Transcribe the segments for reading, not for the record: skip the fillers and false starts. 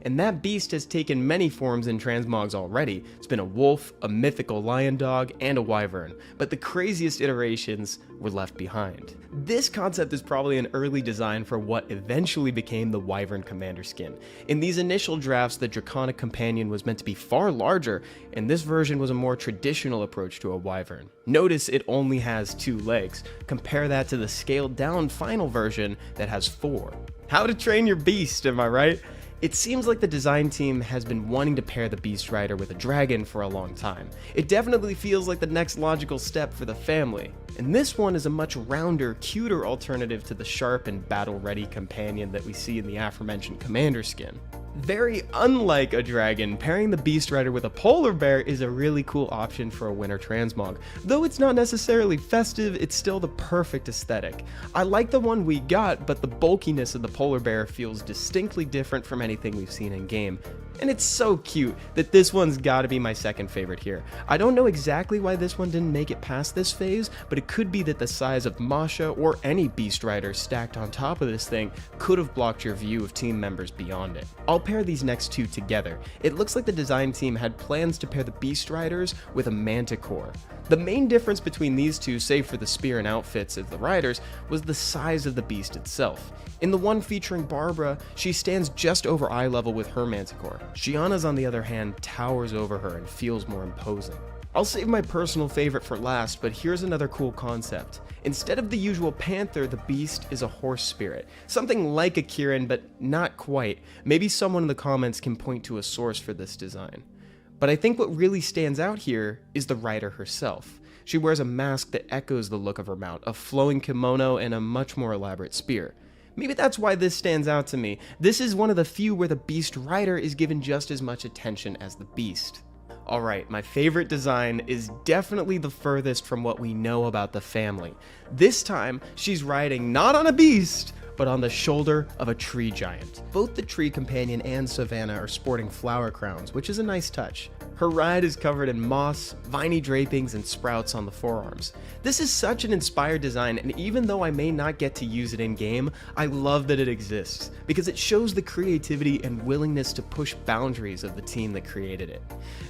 and that beast has taken many forms in transmogs already. It's been a wolf, a mythical lion dog, and a wyvern, but the craziest iterations were left behind. This concept is probably an early design for what eventually became the Wyvern Commander skin. In these initial drafts, the Draconic Companion was meant to be far larger, and this version was a more traditional approach to a wyvern. Notice it only has 2 legs. Compare that to the scaled down final version that has 4. How to train your beast, am I right? It seems like the design team has been wanting to pair the Beast Rider with a dragon for a long time. It definitely feels like the next logical step for the family. And this one is a much rounder, cuter alternative to the sharp and battle-ready companion that we see in the aforementioned Commander skin. Very unlike a dragon, pairing the Beast Rider with a polar bear is a really cool option for a winter transmog. Though it's not necessarily festive, it's still the perfect aesthetic. I like the one we got, but the bulkiness of the polar bear feels distinctly different from anything we've seen in game. And it's so cute that this one's gotta be my second favorite here. I don't know exactly why this one didn't make it past this phase, but it could be that the size of Masha or any Beast Rider stacked on top of this thing could have blocked your view of team members beyond it. I'll pair these next 2 together. It looks like the design team had plans to pair the Beast Riders with a Manticore. The main difference between these two, save for the spear and outfits of the riders, was the size of the beast itself. In the one featuring Barbara, she stands just over eye level with her Manticore. Shiana's, on the other hand, towers over her and feels more imposing. I'll save my personal favorite for last, but here's another cool concept. Instead of the usual panther, the beast is a horse spirit. Something like a Kirin, but not quite. Maybe someone in the comments can point to a source for this design. But I think what really stands out here is the rider herself. She wears a mask that echoes the look of her mount, a flowing kimono and a much more elaborate spear. Maybe that's why this stands out to me. This is one of the few where the Beast Rider is given just as much attention as the beast. Alright, my favorite design is definitely the furthest from what we know about the family. This time, she's riding not on a beast, but on the shoulder of a tree giant. Both the tree companion and Savannah are sporting flower crowns, which is a nice touch. Her ride is covered in moss, viney drapings, and sprouts on the forearms. This is such an inspired design, and even though I may not get to use it in game, I love that it exists, because it shows the creativity and willingness to push boundaries of the team that created it.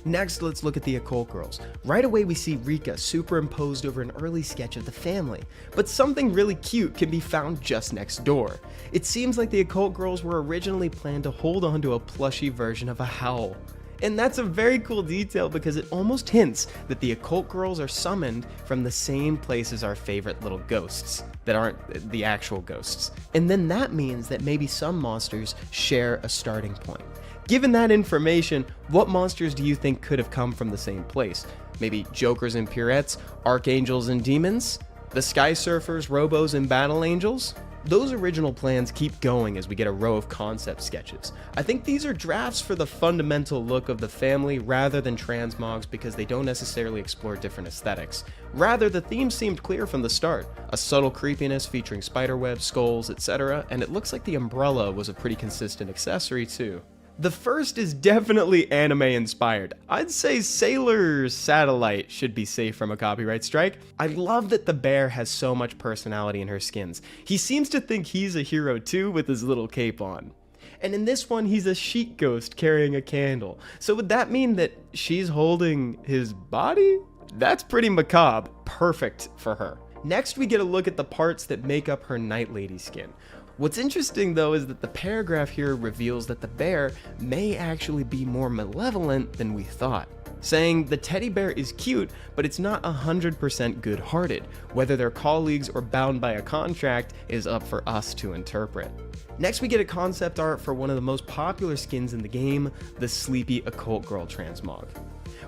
Next, let's look at the Occult Girls. Right away we see Rika superimposed over an early sketch of the family, but something really cute can be found just next door. It seems like the Occult Girls were originally planned to hold onto a plushy version of a Howl. And that's a very cool detail because it almost hints that the Occult Girls are summoned from the same place as our favorite little ghosts that aren't the actual ghosts. And then that means that maybe some monsters share a starting point. Given that information, what monsters do you think could have come from the same place? Maybe Jokers and Purettes, Archangels and Demons? The Sky Surfers, Robos, and Battle Angels? Those original plans keep going as we get a row of concept sketches. I think these are drafts for the fundamental look of the family rather than transmogs because they don't necessarily explore different aesthetics. Rather, the theme seemed clear from the start. A subtle creepiness featuring spiderwebs, skulls, etc., and it looks like the umbrella was a pretty consistent accessory too. The first is definitely anime inspired. I'd say Sailor Satellite should be safe from a copyright strike. I love that the bear has so much personality in her skins. He seems to think he's a hero too with his little cape on. And in this one, he's a sheet ghost carrying a candle. So would that mean that she's holding his body? That's pretty macabre. Perfect for her. Next, we get a look at the parts that make up her Night Lady skin. What's interesting though is that the paragraph here reveals that the bear may actually be more malevolent than we thought, saying the teddy bear is cute, but it's not 100% good-hearted. Whether they're colleagues or bound by a contract is up for us to interpret. Next, we get a concept art for one of the most popular skins in the game, the Sleepy Occult Girl transmog.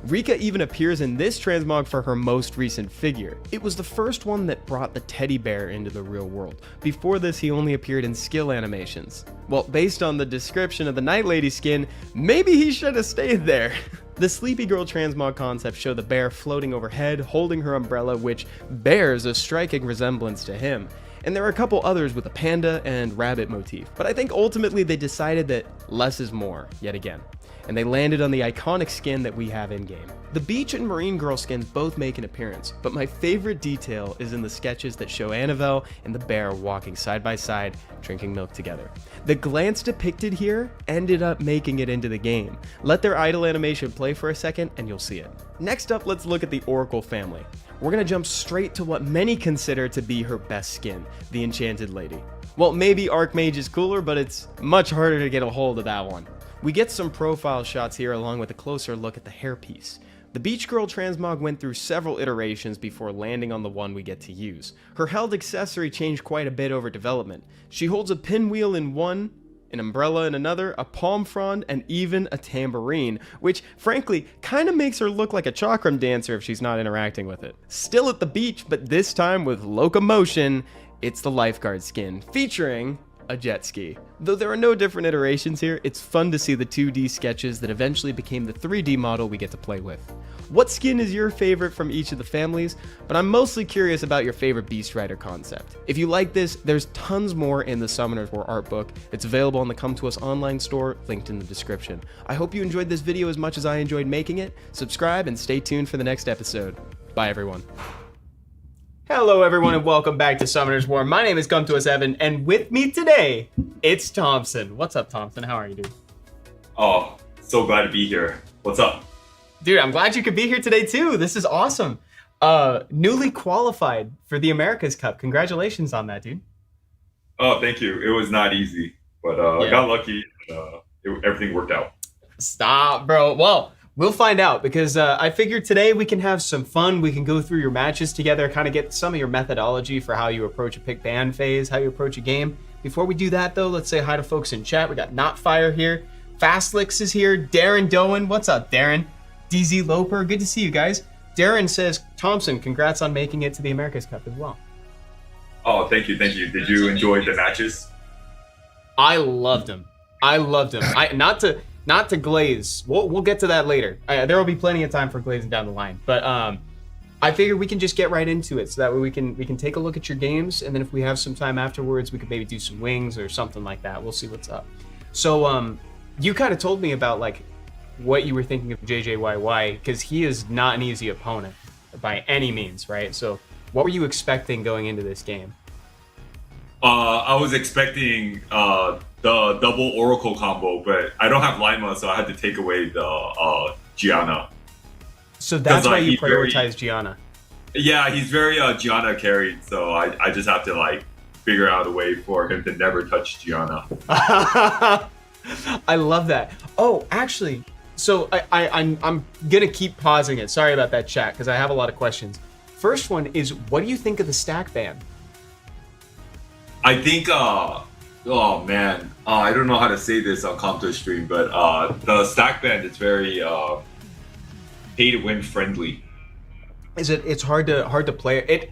Rika even appears in this transmog for her most recent figure. It was the first one that brought the teddy bear into the real world. Before this, he only appeared in skill animations. Well, based on the description of the Night Lady skin, maybe he should have stayed there. The Sleepy Girl transmog concept show the bear floating overhead, holding her umbrella, which bears a striking resemblance to him. and there are a couple others with a panda and rabbit motif. But I think ultimately they decided that less is more, yet again. And they landed on the iconic skin that we have in-game. The beach and marine girl skins both make an appearance, but my favorite detail is in the sketches that show Annabelle and the bear walking side by side, drinking milk together. The glance depicted here ended up making it into the game. Let their idle animation play for a second and you'll see it. Next up, let's look at the Oracle family. We're gonna jump straight to what many consider to be her best skin, the Enchanted Lady. Well, maybe Archmage is cooler, but it's much harder to get a hold of that one. We get some profile shots here along with a closer look at the hairpiece. The Beach Girl transmog went through several iterations before landing on the one we get to use. Her held accessory changed quite a bit over development. She holds a pinwheel in one, an umbrella in another, a palm frond, and even a tambourine, which frankly kinda makes her look like a chakram dancer if she's not interacting with it. Still at the beach, but this time with locomotion, it's the lifeguard skin, featuring a jet ski. Though there are no different iterations here, it's fun to see the 2D sketches that eventually became the 3D model we get to play with. What skin is your favorite from each of the families? But I'm mostly curious about your favorite Beast Rider concept. If you like this, there's tons more in the Summoners War art book. It's available on the Come To Us online store, linked in the description. I hope you enjoyed this video as much as I enjoyed making it. Subscribe and stay tuned for the next episode. Bye everyone. Hello everyone and welcome back to Summoners War. My name is Come To Us Evan, and with me today, it's Thompson. What's up, Thompson? How are you, dude? Oh, so glad to be here. What's up? Dude, I'm glad you could be here today too. This is awesome. Newly qualified for the America's Cup. Congratulations on that, dude. Oh, thank you. It was not easy, but I got lucky. Everything worked out. Stop, bro. Well, we'll find out because I figured today we can have some fun. We can go through your matches together, kind of get some of your methodology for how you approach a pick ban phase, how you approach a game. Before we do that though, let's say hi to folks in chat. We got Notfire here. Fastlix is here. Darren Doan. What's up, Darren? DZ Loper. Good to see you guys. Darren says, Thompson, congrats on making it to the America's Cup as well. Oh, thank you. Thank you. Did you enjoy the matches? I loved them. Not to glaze. We'll get to that later. There will be plenty of time for glazing down the line. But I figured we can just get right into it, so that way we can take a look at your games, and then if we have some time afterwards, we could maybe do some wings or something like that. We'll see what's up. So you kind of told me about like what you were thinking of JJYY, because he is not an easy opponent by any means, right? So what were you expecting going into this game? I was expecting the double Oracle combo, but I don't have Lima, so I had to take away the Gianna. So that's why you prioritized Gianna. Yeah, he's very Gianna carried, so I just have to like figure out a way for him to never touch Gianna. I love that. Oh, actually, so I'm gonna keep pausing it. Sorry about that, chat, because I have a lot of questions. First one is, what do you think of the stack ban? I think, oh man, I don't know how to say this on Compto stream, but the stack band is very pay to win friendly. Is it? It's hard to play it.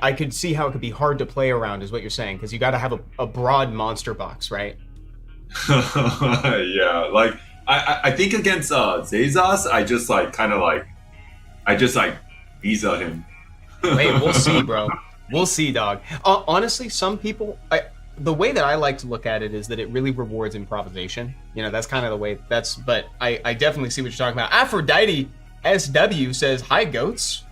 I could see how it could be hard to play around, is what you're saying, because you got to have a broad monster box, right? Yeah, like I think against Zazas, I just visa him. Wait, we'll see, bro. We'll see, dog. Honestly, some people, the way that I like to look at it is that it really rewards improvisation. You know, that's kind of the way but I definitely see what you're talking about. Aphrodite SW says, hi, goats.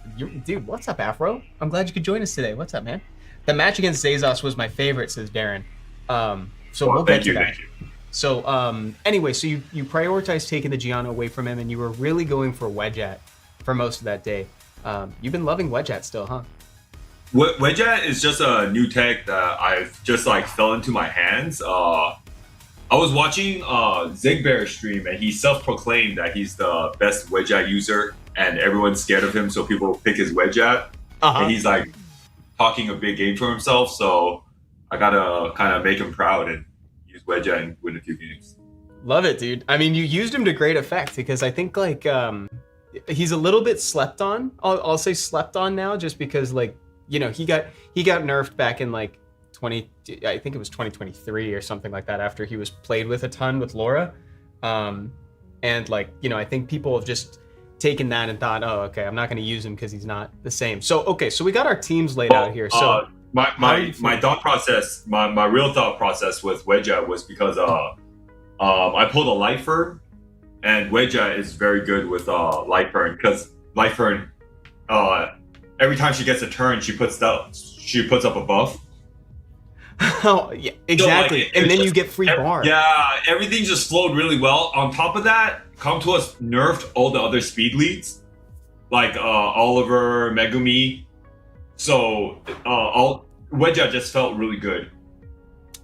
Dude, what's up, Afro? I'm glad you could join us today. What's up, man? The match against Zazas was my favorite, says Darren. We'll get to that. Thank you. So, anyway, so you prioritized taking the Gianna away from him, and you were really going for Wedgeat for most of that day. You've been loving Wedgeat still, huh? Wedgeat is just a new tech that I've just like fell into my hands. I was watching Zigbear stream, and he self-proclaimed that he's the best Wedgeat user, and everyone's scared of him, so people pick his Wedgeat. And he's like talking a big game for himself, so I gotta kind of make him proud and use Wedgeat and win a few games. Love it, dude. I mean, you used him to great effect, because I think like he's a little bit slept on. I'll say slept on now, just because like, you know, he got nerfed back in like I think it was 2023 or something like that, after he was played with a ton with Laura. And like, you know, I think people have just taken that and thought, oh, okay, I'm not going to use him because he's not the same. So, okay, so we got our teams laid out here. So My thought process, my real thought process with Wedja was because I pulled a lifer, and Wedja is very good with lifer because lifer every time she gets a turn she puts up a buff. Oh, yeah, exactly. So, and then you get free bar. Yeah, everything just flowed really well. On top of that, Comtua's nerfed all the other speed leads, like Oliver, Megumi. So Wedja just felt really good.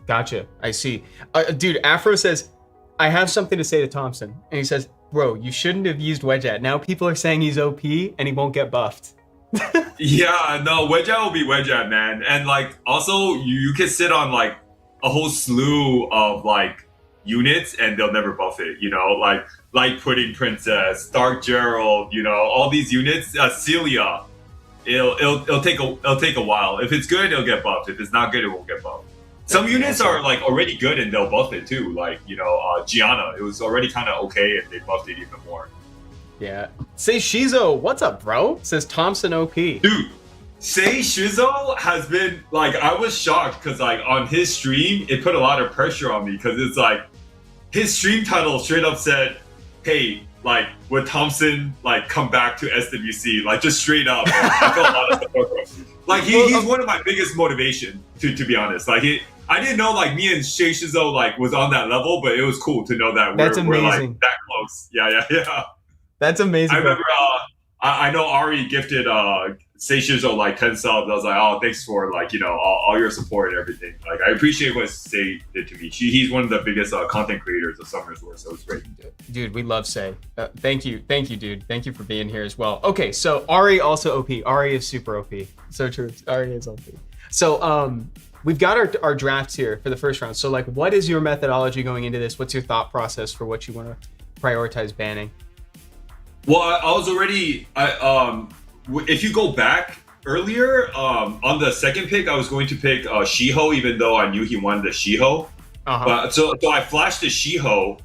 Gotcha. I see. Dude, Afro says, I have something to say to Thompson. And he says, bro, you shouldn't have used Wedja. Now people are saying he's OP and he won't get buffed. Yeah, no, Wedja will be Wedja, man. And like also you can sit on like a whole slew of like units and they'll never buff it, you know, like Pudding Princess, Dark Gerald, you know, all these units, Celia. It'll take a while. If it's good, it'll get buffed. If it's not good, it won't get buffed. Some units are like already good and they'll buff it too. Like, you know, Gianna, it was already kind of okay and they buffed it even more. Yeah. Say Shizo, what's up, bro? Says Thompson OP. Dude, Say Shizo has been like, I was shocked because like on his stream, it put a lot of pressure on me because it's like his stream title straight up said, hey, like would Thompson like come back to SWC? Like just straight up. I felt a lot of support from him. Like he's one of my biggest motivation to be honest. Like I didn't know like me and Shay Shizo like was on that level, but it was cool to know that we're like that close. Yeah. That's amazing. I remember I know Ari gifted Shay Shizo like 10 subs. I was like, oh, thanks for like, you know, all your support and everything. Like I appreciate what Say did to me. He's one of the biggest content creators of Summer's War, so it's great. Dude, we love Say. Thank you, dude. Thank you for being here as well. Okay, so Ari also OP. Ari is super OP. So true. Ari is OP. So we've got our drafts here for the first round. So like, what is your methodology going into this? What's your thought process for what you want to prioritize banning? Well, I was already. If you go back earlier, on the second pick, I was going to pick Shiho, even though I knew he wanted the Shiho. But so I flashed the Shiho,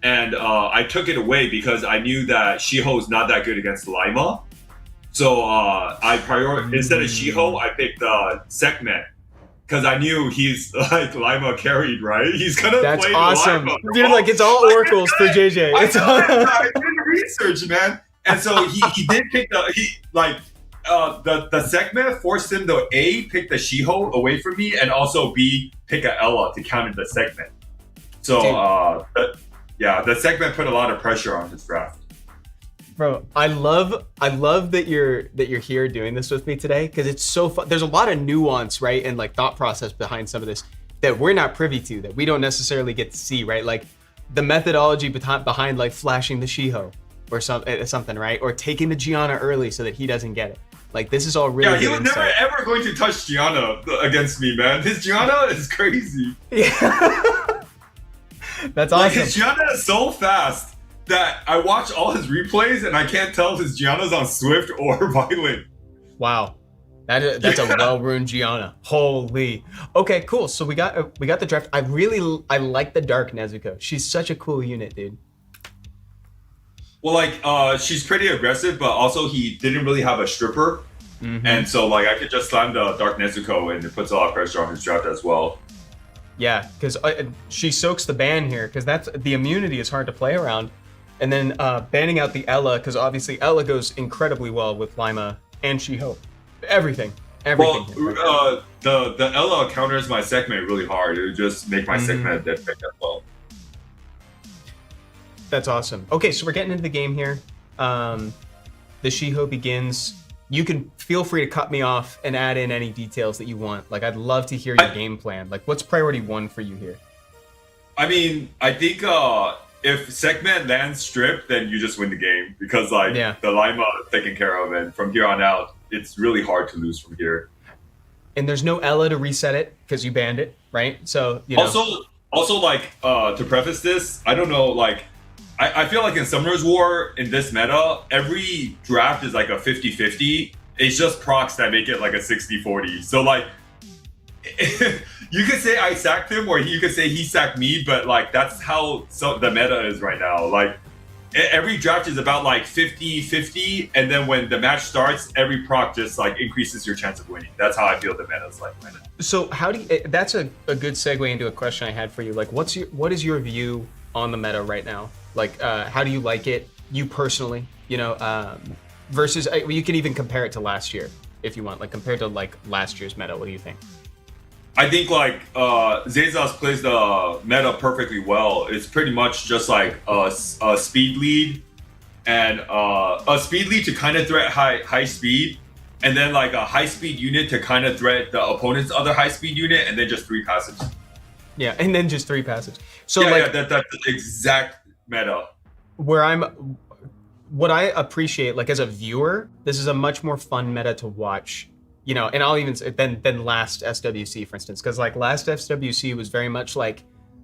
and I took it away because I knew that Shiho is not that good against Lima. So instead of Shiho, I picked Sekhmet. Because I knew he's like Lima carried, right? He's gonna That's play awesome. Lima, dude, like it's all oracles for JJ. I did research, man. And so he did pick the Sekhmet forced him to A, pick the Shiho away from me, and also B, pick a Ella to counter the Sekhmet. So the Sekhmet put a lot of pressure on his draft. Bro, I love that you're here doing this with me today because it's so fun. There's a lot of nuance, right, and like thought process behind some of this that we're not privy to, that we don't necessarily get to see, right? Like the methodology behind like flashing the Shiho or something, right? Or taking the Gianna early so that he doesn't get it. Like this is all really he was never ever going to touch Gianna against me, man. His Gianna is crazy. Yeah. That's awesome. Like his Gianna is so fast that I watch all his replays and I can't tell if his Gianna's on Swift or Violent. Wow. That's a well-ruined Gianna. Holy. Okay, cool. So we got the draft. I like the Dark Nezuko. She's such a cool unit, dude. Well, like she's pretty aggressive, but also he didn't really have a stripper. Mm-hmm. And so like I could just slam the Dark Nezuko and it puts a lot of pressure on his draft as well. Yeah, because she soaks the ban here because that's the immunity is hard to play around. And then banning out the Ella, because obviously Ella goes incredibly well with Lima and Shiho. Everything. Well, the Ella counters my Sekhmet really hard. It would just make my Sekhmet dead pick as well. That's awesome. Okay, so we're getting into the game here. The Shiho begins. You can feel free to cut me off and add in any details that you want. Like, I'd love to hear your game plan. Like, what's priority 1 for you here? I mean, I think if Sekhmet lands strip, then you just win the game because like the Lima is taken care of, and from here on out, it's really hard to lose from here. And there's no Ella to reset it because you banned it, right? So you know. Also like to preface this, I don't know, like I feel like in Summer's War in this meta, every draft is like a 50-50. It's just procs that make it like a 60-40. So like. You could say I sacked him, or you could say he sacked me, but like that's how the meta is right now. Like every draft is about like 50-50, and then when the match starts, every proc just like increases your chance of winning. That's how I feel the meta is like right now. So how do you, that's a good segue into a question I had for you. Like, what is your view on the meta right now? Like, how do you like it, you personally, you know, versus, you can even compare it to last year if you want, like compared to like last year's meta. What do you think? I think like Zezas plays the meta perfectly well. It's pretty much just like a speed lead and a speed lead to kind of threat high speed, and then like a high speed unit to kind of threat the opponent's other high speed unit, and then just 3 passes. Yeah, and then just 3 passes. So yeah, like that's the exact meta. What I appreciate, like as a viewer, this is a much more fun meta to watch. You know, and I'll even say than last SWC, for instance, because like last SWC was very much like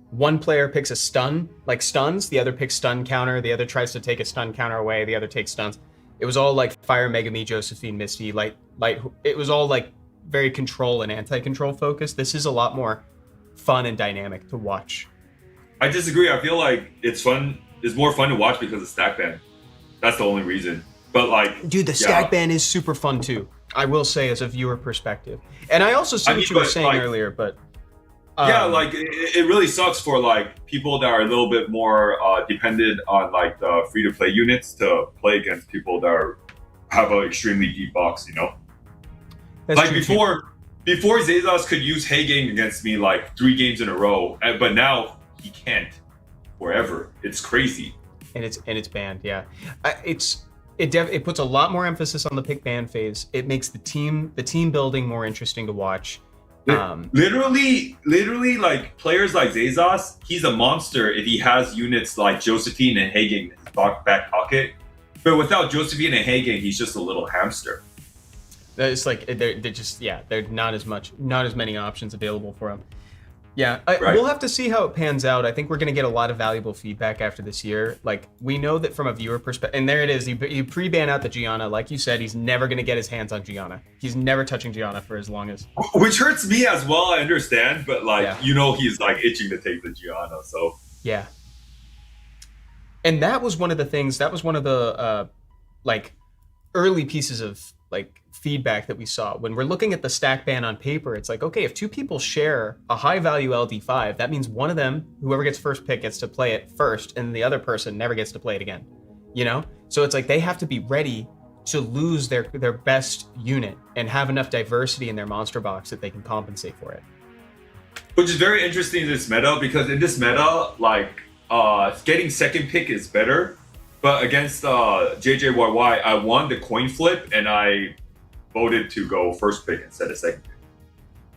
one player picks a stun, like stuns, the other picks stun counter, the other tries to take a stun counter away, the other takes stuns. It was all like Fire, Megami, Josephine, Misty, light. It was all like very control and anti-control focused. This is a lot more fun and dynamic to watch. I disagree. I feel like it's fun. It's more fun to watch because of stack ban. That's the only reason. But like, dude, the stack ban is super fun too. I will say, as a viewer perspective, and I also see what you were saying like, earlier, but yeah, like it really sucks for like people that are a little bit more dependent on like the free to play units to play against people that have an extremely deep box, you know. That's like before Zezas could use Hagang against me like 3 games in a row, but now he can't forever. It's crazy. And it's banned. Yeah, It puts a lot more emphasis on the pick ban phase. It makes the team building more interesting to watch. Literally, like players like Zezas, he's a monster if he has units like Josephine and Hagang in his back pocket. But without Josephine and Hagang, he's just a little hamster. It's like they're not as many options available for him. Yeah, right. We'll have to see how it pans out. I think we're going to get a lot of valuable feedback after this year. Like, we know that from a viewer perspective, and there it is, you pre-ban out the Gianna. Like you said, he's never going to get his hands on Gianna. He's never touching Gianna for as long as... Which hurts me as well, I understand, but like, yeah. You know he's like itching to take the Gianna, so... Yeah. And that was one of the like, early pieces of, like, feedback that we saw. When we're looking at the stack ban on paper, it's like, okay, if 2 people share a high value LD5, that means one of them, whoever gets first pick, gets to play it first, and the other person never gets to play it again. You know? So it's like they have to be ready to lose their best unit and have enough diversity in their monster box that they can compensate for it. Which is very interesting in this meta, because in this meta, like, getting second pick is better, but against JJYY, I won the coin flip, and I voted to go first pick instead of second pick.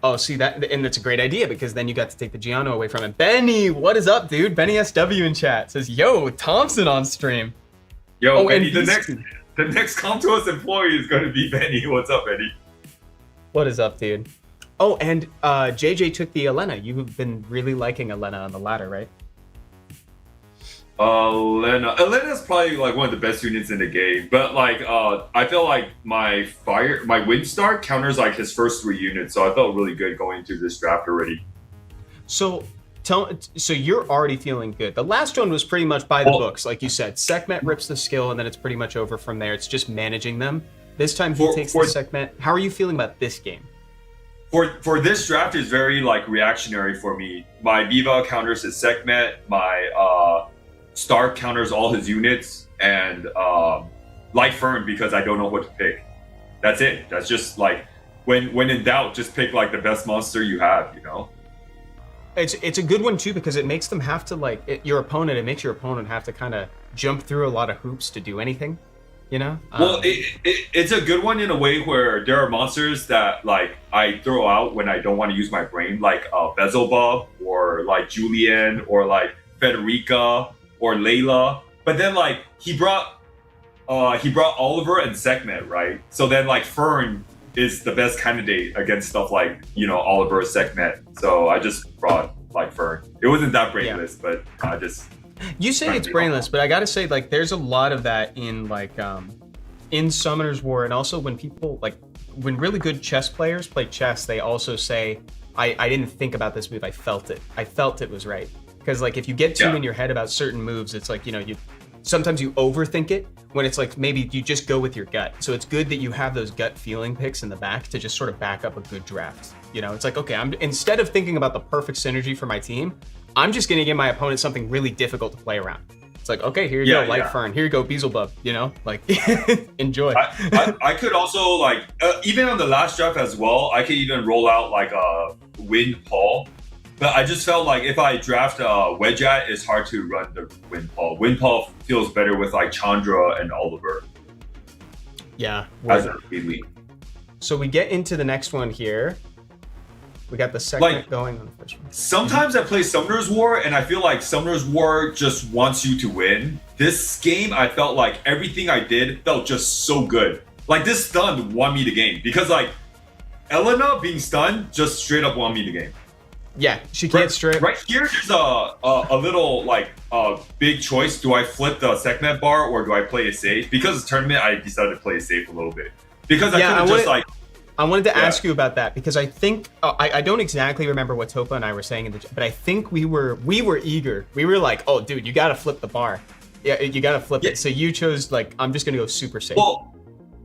Oh, see that, and that's a great idea, because then you got to take the Gianno away from him. Benny, what is up, dude? Benny SW in chat says, "Yo, Thompsin on stream." Yo, Benny, the next Come To Us employee is going to be Benny. What's up, Benny? What is up, dude? Oh, and JJ took the Elena. You've been really liking Elena on the ladder, right? Elena's probably like one of the best units in the game, but like I feel like my Windstar counters like his first 3 units, so I felt really good going into this draft already. So you're already feeling good. The last one was pretty much by the books, like you said. Sekhmet rips the skill, and then it's pretty much over from there. It's just managing them. This time he takes the Sekhmet. How are you feeling about this game? For this draft is very like reactionary for me. My Viva counters his Sekhmet. My Stark counters all his units, and Light Fern because I don't know what to pick. That's it. That's just like when in doubt, just pick like the best monster you have. You know. It's a good one too, because it makes them have to like it makes your opponent have to kind of jump through a lot of hoops to do anything. You know. Well, it's a good one in a way where there are monsters that like I throw out when I don't want to use my brain, like Beelzebub or like Julian or like Federica or Layla, but then like he brought Oliver and Sekhmet, right? So then like Fern is the best candidate against stuff like, you know, Oliver, Sekhmet. So I just brought like Fern. It wasn't that brainless, but I just. You say it's brainless, but I gotta say like there's a lot of that in like in Summoner's War, and also when people like when really good chess players play chess, they also say I didn't think about this move, I felt it. I felt it was right. Because like if you get too in your head about certain moves, it's like, you know, sometimes you overthink it when it's like maybe you just go with your gut. So it's good that you have those gut feeling picks in the back to just sort of back up a good draft. You know, it's like, okay, instead of thinking about the perfect synergy for my team, I'm just going to give my opponent something really difficult to play around. It's like, okay, here you go, Light Fern. Here you go, Beelzebub. You know, like, enjoy. I could also, like, even on the last draft as well, I could even roll out, like, a Wind Paul. But I just felt like if I draft Wedge at, it's hard to run the Wind Paul. Wind Paul feels better with, like, Chandra and Oliver. Yeah. As a elite. So we get into the next one here. We got the second going on the first one. Sometimes I play Summoner's War, and I feel like Summoner's War just wants you to win. This game, I felt like everything I did felt just so good. Like, this stun won me the game. Because, like, Elena being stunned just straight up won me the game. Yeah, she can't straight. Right here, there's a little, like, big choice. Do I flip the segment bar, or do I play it safe? Because it's tournament, I decided to play it safe a little bit. Because I could have just, like... I wanted to ask you about that because I think I don't exactly remember what Topa and I were saying in the chat, but I think we were eager. We were like, "Oh, dude, you got to flip the bar. Yeah, you got to flip it." So you chose like, "I'm just gonna go super safe." Well,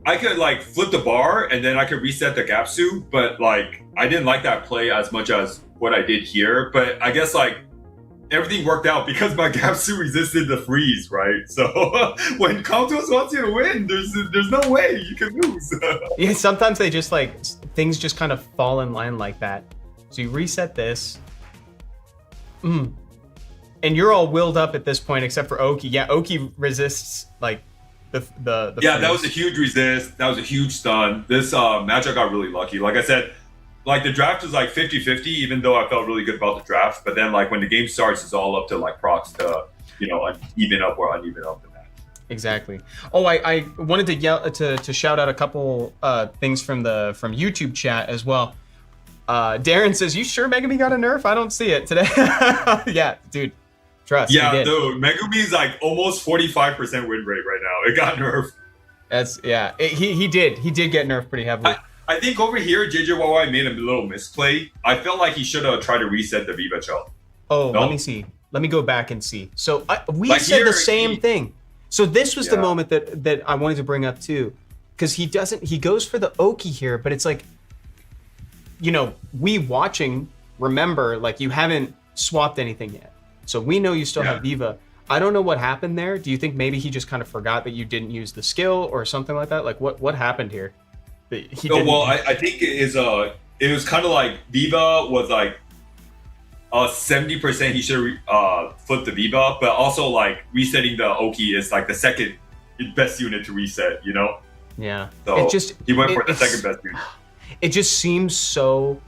I could like flip the bar and then I could reset the Gapsu, but like I didn't like that play as much as what I did here. But I guess like everything worked out because my Gapsu resisted the freeze, right? So when Contos wants you to win, there's no way you can lose. Yeah, sometimes they just like things just kind of fall in line like that. So you reset this. And you're all willed up at this point except for Oki. Yeah, Oki resists like the yeah, freeze. That was a huge resist. That was a huge stun. This matchup got really lucky. Like I said, like the draft is like 50-50, even though I felt really good about the draft. But then like when the game starts, it's all up to like procs to, you know, even up or uneven up the match. Exactly. Oh, I wanted to yell to shout out a couple things from YouTube chat as well. Darren says, "You sure Megumi got a nerf? I don't see it today." Yeah, dude. Trust. Yeah, dude. Megumi is like almost 45% win rate right now. It got nerfed. He did get nerfed pretty heavily. I think over here, JJYY made a little misplay. I felt like he should have tried to reset the Viva Shell. Oh, no? Let me see. Let me go back and see. So we said the same thing. So this was the moment that I wanted to bring up too. Because he goes for the Oki here, but it's like, you know, we watching, remember, like you haven't swapped anything yet. So we know you still have Viva. I don't know what happened there. Do you think maybe he just kind of forgot that you didn't use the skill or something like that? Like what happened here? I think it was kind of like Viva was like 70% he should have flipped the Viva, but also like resetting the Oki is like the second best unit to reset, you know? Yeah. So he went for the second best unit. It just seems so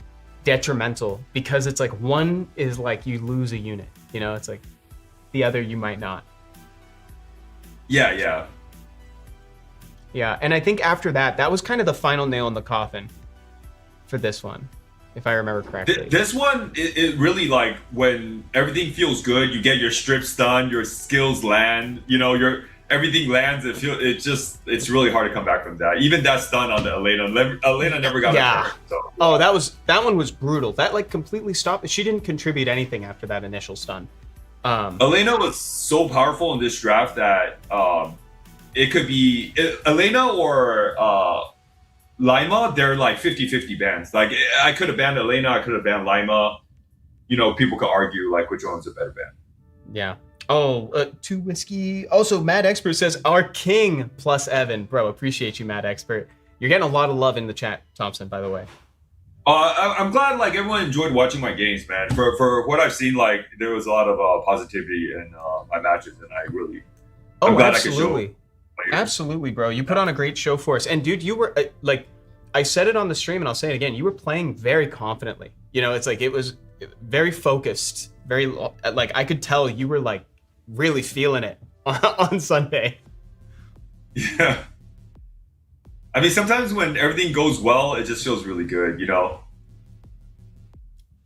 detrimental because it's like one is like you lose a unit, you know? It's like the other you might not. Yeah. Yeah, and I think after that was kind of the final nail in the coffin for this one, if I remember correctly. This one, it really like when everything feels good, you get your strip stun, your skills land, you know, everything lands. It's really hard to come back from that. Even that stun on the Elena never got a turn. So. Oh, that one was brutal. That like completely stopped. She didn't contribute anything after that initial stun. Elena was so powerful in this draft that it could be Elena or Lima. They're like 50-50 bans. Like I could have banned Elena, I could have banned Lima. You know, people could argue like which one's a better ban. Yeah. Oh, 2 whiskey. Also, Mad Expert says our king plus Evan. Bro, appreciate you, Mad Expert. You're getting a lot of love in the chat, Thompson, by the way. I'm glad like everyone enjoyed watching my games, man. For what I've seen, like there was a lot of positivity in my matches, and I really. I'm glad absolutely. I could show. Absolutely, bro. You put on a great show for us. And dude, you were like, I said it on the stream and I'll say it again. You were playing very confidently. You know, it's like, it was very focused, very like, I could tell you were like really feeling it on Sunday. Yeah. I mean, sometimes when everything goes well, it just feels really good, you know?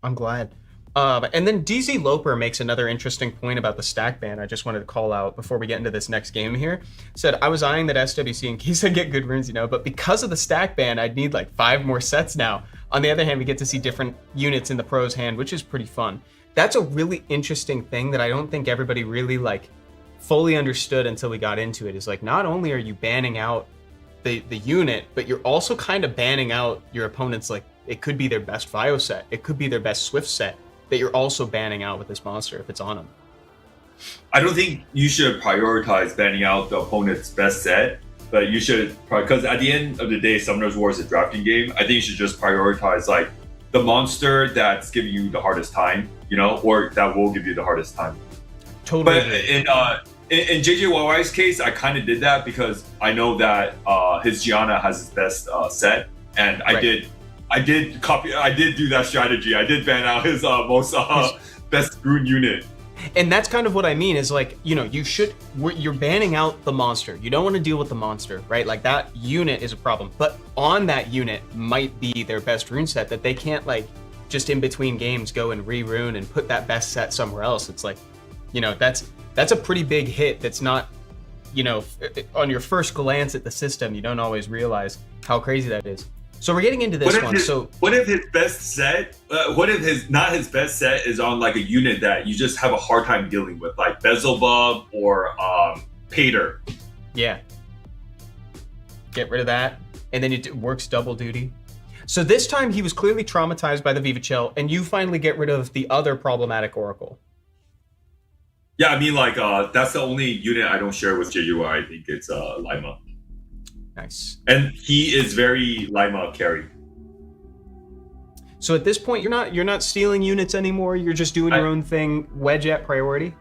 I'm glad. And then DZ Loper makes another interesting point about the stack ban I just wanted to call out before we get into this next game here. Said, I was eyeing that SWC in case I get good runes, you know, but because of the stack ban, I'd need like 5 more sets now. On the other hand, we get to see different units in the pro's hand, which is pretty fun. That's a really interesting thing that I don't think everybody really like fully understood until we got into it is like, not only are you banning out the unit, but you're also kind of banning out your opponent's, like, it could be their best Vio set, it could be their best Swift set that you're also banning out with this monster if it's on them. I don't think you should prioritize banning out the opponent's best set, but you should, because at the end of the day, Summoner's War is a drafting game. I think you should just prioritize like the monster that's giving you the hardest time, you know, or that will give you the hardest time. Totally. But in JJYY's case, I kind of did that because I know that his Gianna has his best set, and I did do that strategy. I did ban out his most best rune unit. And that's kind of what I mean is like, you know, you're banning out the monster. You don't want to deal with the monster, right? Like that unit is a problem, but on that unit might be their best rune set that they can't like just in between games go and re-rune and put that best set somewhere else. It's like, you know, that's a pretty big hit. That's not, you know, on your first glance at the system, you don't always realize how crazy that is. So we're getting into this one. What if his best set? What if his best set is on like a unit that you just have a hard time dealing with, like Beelzebub or Pater? Yeah. Get rid of that, and then it works double duty. So this time he was clearly traumatized by the Vivichel, and you finally get rid of the other problematic Oracle. Yeah, I mean, like that's the only unit I don't share with JUI. I think it's Lima. Nice. And he is very Lima carry. So at this point, you're not stealing units anymore. You're just doing your own thing. Wedge at priority.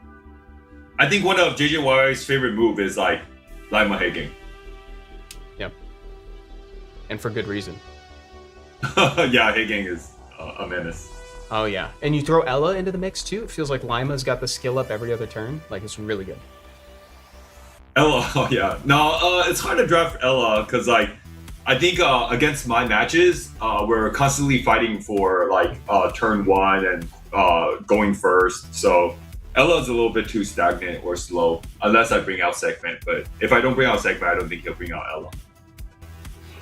I think one of JJY's favorite move is like Lima Hagging. Yep. And for good reason. Yeah, Hagging is a menace. Oh yeah, and you throw Ella into the mix too. It feels like Lima's got the skill up every other turn. Like it's really good. Ella, oh yeah. No, it's hard to draft Ella because like I think against my matches, we're constantly fighting for like turn one and going first. So Ella's a little bit too stagnant or slow unless I bring out Segment. But if I don't bring out Segment, I don't think he'll bring out Ella.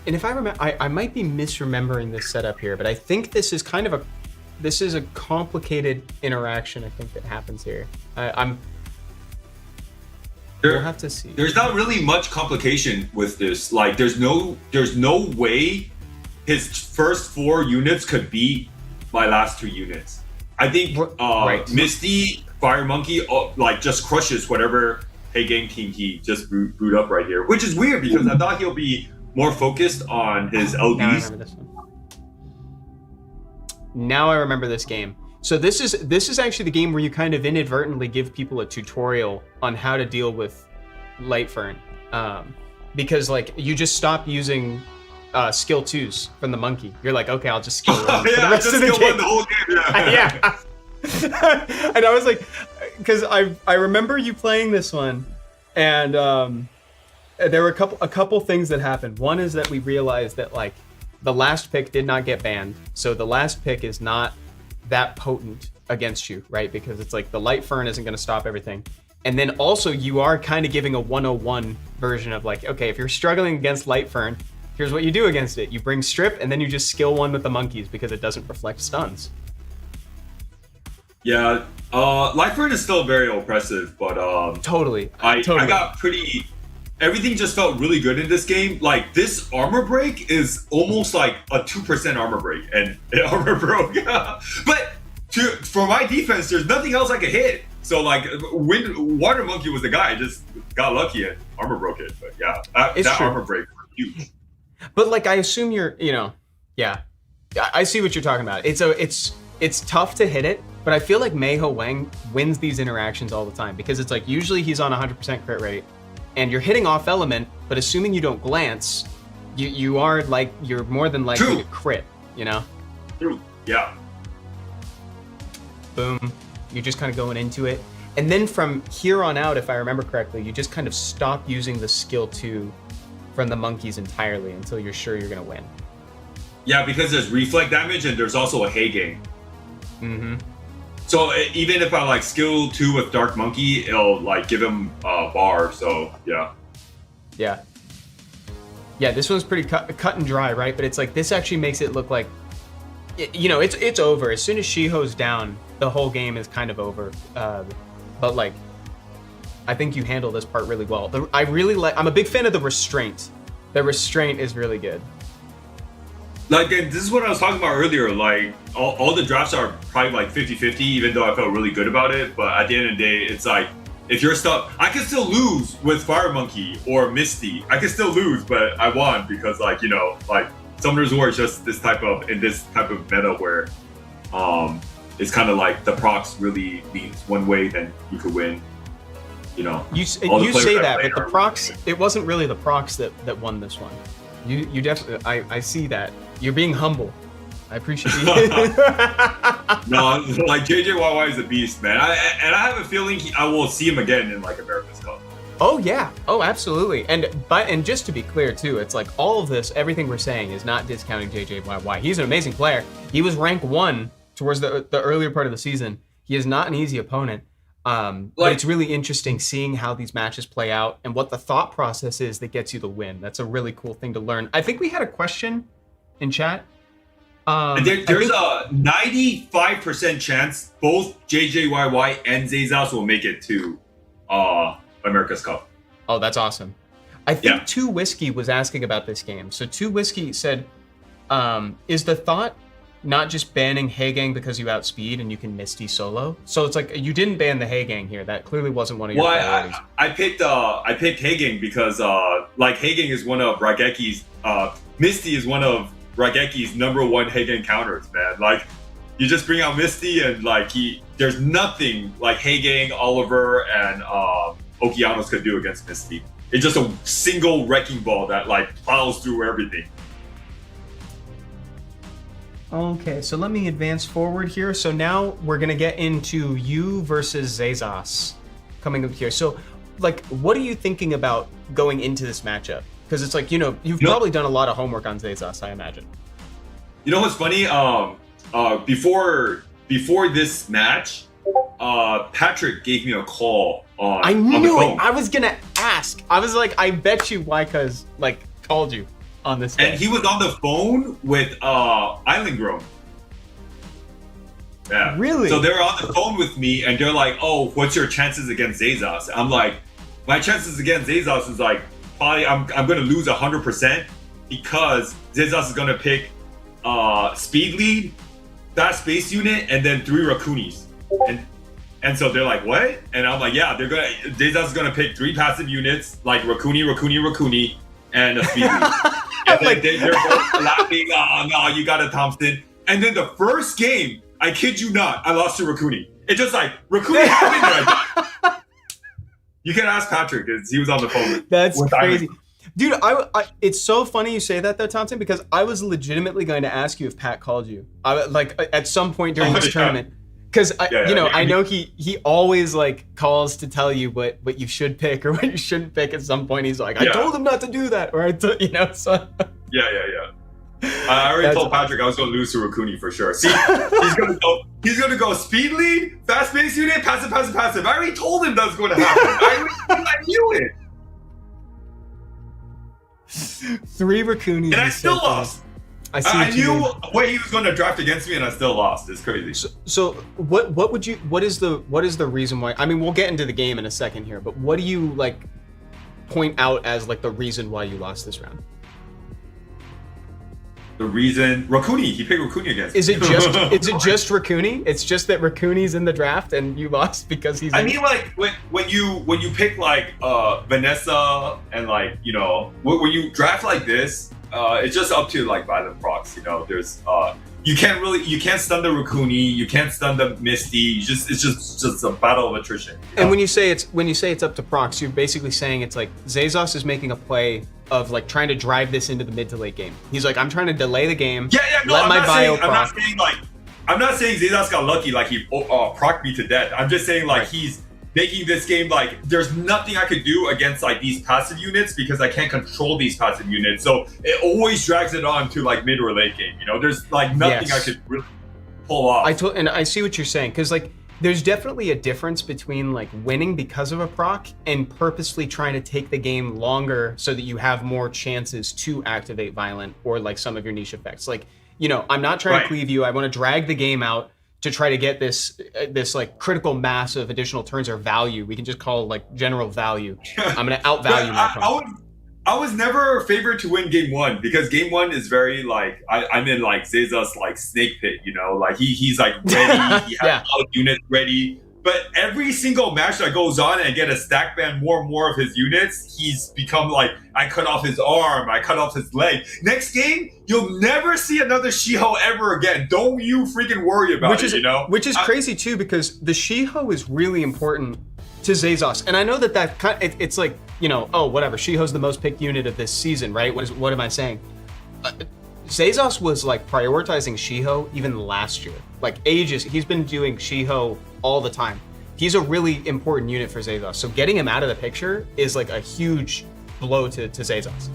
And if I remember, I might be misremembering this setup here, but I think this is kind of a complicated interaction. I think that happens here. We'll have to see. There's not really much complication with this. Like, there's no way his first 4 units could beat my last 2 units. I think Misty, Fire Monkey, like just crushes whatever Hey Gang team he just boot up right here, which is weird because I thought he'll be more focused on his LDs. Now I remember this one. Now I remember this game. So this is actually the game where you kind of inadvertently give people a tutorial on how to deal with Lightfern, because like you just stop using skill 2s from the monkey. You're like, okay, I'll just skill 1 for the rest of the game. The whole game. Yeah. And I was like, because I remember you playing this one, and there were a couple things that happened. One is that we realized that like the last pick did not get banned, so the last pick is not that potent against you, right? Because it's like the Lightfern isn't going to stop everything. And then also you are kind of giving a 101 version of like, okay, if you're struggling against Lightfern, here's what you do against it. You bring Strip and then you just skill 1 with the monkeys because it doesn't reflect stuns. Yeah, Lightfern is still very oppressive, but Totally. I got pretty. Everything just felt really good in this game. Like this armor break is almost like a 2% armor break, and it armor broke. But for my defense, there's nothing else I could hit. So like, Water Monkey was the guy. I just got lucky and armor broke it. But yeah, that armor break was huge. But like, I assume yeah, I see what you're talking about. It's tough to hit it, but I feel like Meiho Wang wins these interactions all the time because it's like usually he's on 100% crit rate. And you're hitting off element, but assuming you don't glance, you're more than likely to crit, you know? True. Yeah. Boom. You're just kind of going into it. And then from here on out, if I remember correctly, you just kind of stop using the skill 2 from the monkeys entirely until you're sure you're going to win. Yeah, because there's reflect damage and there's also a Hay Gang. Mm-hmm. So even if I like skill 2 with Dark Monkey, it'll like give him a bar. So yeah. Yeah. Yeah, this one's pretty cut and dry, right? But it's like this actually makes it look like, you know, it's over. As soon as Shiho's down, the whole game is kind of over. But like, I think you handle this part really well. I'm a big fan of the restraint. The restraint is really good. Like, and this is what I was talking about earlier. Like, all the drafts are probably like 50-50, even though I felt really good about it. But at the end of the day, it's like, if you're stuck, I can still lose with Fire Monkey or Misty. I can still lose, but I won because, like, you know, like, Summoner's War is just this type of meta where it's kind of like the procs really leans one way, then you could win. You know, you say that, but the procs, it wasn't really the procs that won this one. You definitely, I see that. You're being humble. I appreciate you. No, like JJYY is a beast, man. I have a feeling I will see him again in like America's Cup. Oh yeah, oh absolutely. And just to be clear too, it's like all of this, everything we're saying is not discounting JJYY. He's an amazing player. He was rank 1 towards the earlier part of the season. He is not an easy opponent. But it's really interesting seeing how these matches play out and what the thought process is that gets you the win. That's a really cool thing to learn. I think we had a question in chat. There's a 95% chance both JJYY and Zazas will make it to America's Cup. Oh, that's awesome. I think 2 Whiskey was asking about this game. So 2 Whiskey said, is the thought not just banning Heigang because you outspeed and you can Misty solo? So it's like you didn't ban the Heigang here. That clearly wasn't one of your priorities. I picked Heigang because like Heigang is one of Rageki's Misty is one of Rageki's #1 Heigang counters, man. Like you just bring out Misty and like there's nothing like Heigang, Oliver, and Okeanos could do against Misty. It's just a single wrecking ball that like plows through everything. Okay, so let me advance forward here. So now we're gonna get into you versus Zazas coming up here. So, like, what are you thinking about going into this matchup? Because it's like, you've probably done a lot of homework on Zazas, I imagine. You know what's funny? Before this match, Patrick gave me a call on I knew on the phone. it. I was gonna ask. I was like, I bet you Waika's like called you on this day. And he was on the phone with Island Grown. Yeah. Really? So they're on the phone with me and they're like, oh, what's your chances against Zazas? I'm like, my chances against Zazas is like, probably I'm gonna lose 100% because Zazas is gonna pick speed lead, fast space unit, and then 3 Rakunis. And so they're like, what? And I'm like, yeah, Zazas is gonna pick 3 passive units, like Rakuni, and a speed lead. And then they're both laughing, oh no, you got a Thompsin. And then the first game, I kid you not, I lost to Rakuni. It's just like, Rakuni happened and I died. You can ask Patrick, because he was on the phone. That's crazy. Dude, I it's so funny you say that though, Thompson, because I was legitimately going to ask you if Pat called you. At some point during this tournament. Because I know he always like calls to tell you what you should pick or what you shouldn't pick. At some point, he's like, I told him not to do that, or so. Yeah. I already told Patrick I was going to lose to Rakuni for sure. See, he's going to go speed lead, fast pace unit, passive. I already told him that's going to happen. I knew it. 3 Rakunis. And I still lost. I knew what he was going to draft against me, and I still lost. It's crazy. So what is the reason why? I mean, we'll get into the game in a second here, but what do you like point out as like the reason why you lost this round? The reason Rakuni, he picked Rakuni against me. Is it just Rakuni? It's just that Rakuni's in the draft and you lost because he's. I mean, like when you pick like Vanessa and like when you draft like this. It's just up to like violent procs, there's you can't stun the Rakuni, you can't stun the Misty, it's just a battle of attrition. And when you say it's up to procs, you're basically saying it's like Zazas is making a play of like trying to drive this into the mid to late game. He's like, I'm trying to delay the game. I'm not saying Zazas got lucky like he procced me to death. I'm just saying like he's making this game like there's nothing I could do against like these passive units because I can't control these passive units. So it always drags it on to like mid or late game. There's like nothing I could really pull off. And I see what you're saying because like there's definitely a difference between like winning because of a proc and purposely trying to take the game longer so that you have more chances to activate violent or like some of your niche effects. Like I'm not trying to cleave you. I want to drag the game out to try to get this like critical mass of additional turns or value. We can just call it like general value. I'm going to outvalue my opponent. I was never favored to win game one because game one is very like I'm in like Zezas like snake pit, you know, like he's like ready, he has all units ready. But every single match that goes on and I get a stack ban more and more of his units, he's become like, I cut off his arm, I cut off his leg. Next game, you'll never see another Shiho ever again. Don't you freaking worry about it, you know? Which is crazy too, because the Shiho is really important to Zezas. And I know that it's like, you know, oh, whatever, Shiho's the most picked unit of this season, right? What am I saying? Zezas was like prioritizing Shiho even last year. Like ages, he's been doing Shiho all the time. He's a really important unit for Zezas. So getting him out of the picture is like a huge blow to Zezas.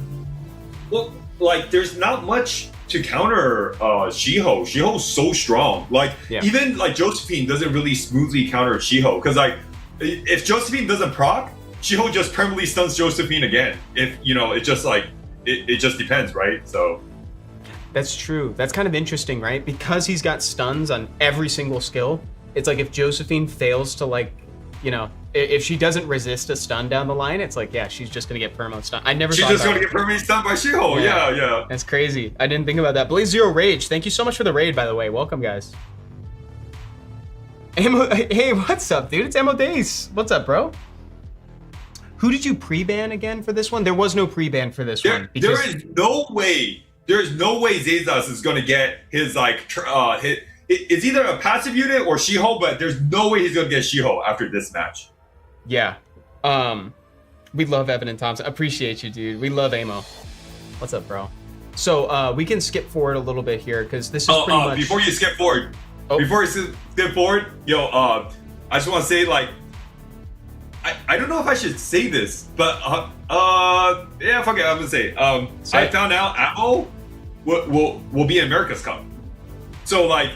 Well, like there's not much to counter Shiho. Shiho's so strong. Like even like Josephine doesn't really smoothly counter Shiho because like if Josephine doesn't proc, Shiho just permanently stuns Josephine again. If you know, it just like it just depends, right? So that's true. That's kind of interesting, right? Because he's got stuns on every single skill. It's like if Josephine fails to like, you know, if she doesn't resist a stun down the line, it's like, yeah, she's just gonna get perma stun. I never. She's just gonna get permanently stunned by Shiho. Yeah. That's crazy. I didn't think about that. Blaze Zero Rage, thank you so much for the raid, by the way. Welcome, guys. Hey, what's up, dude? It's Ammo Days. What's up, bro? Who did you pre-ban again for this one? There was no pre-ban for this one. There is no way. There's no way Zezas is gonna get his like it's either a passive unit or Shiho, but there's no way he's gonna get Shiho after this match. Yeah. We love Evan and Thompson. Appreciate you, dude. We love Amo. What's up, bro? So we can skip forward a little bit here because this is pretty much. Before you skip forward, yo, I just want to say like, I don't know if I should say this, but yeah, fuck it, I'm gonna say. I found out Ammo will be in America's Cup, so like.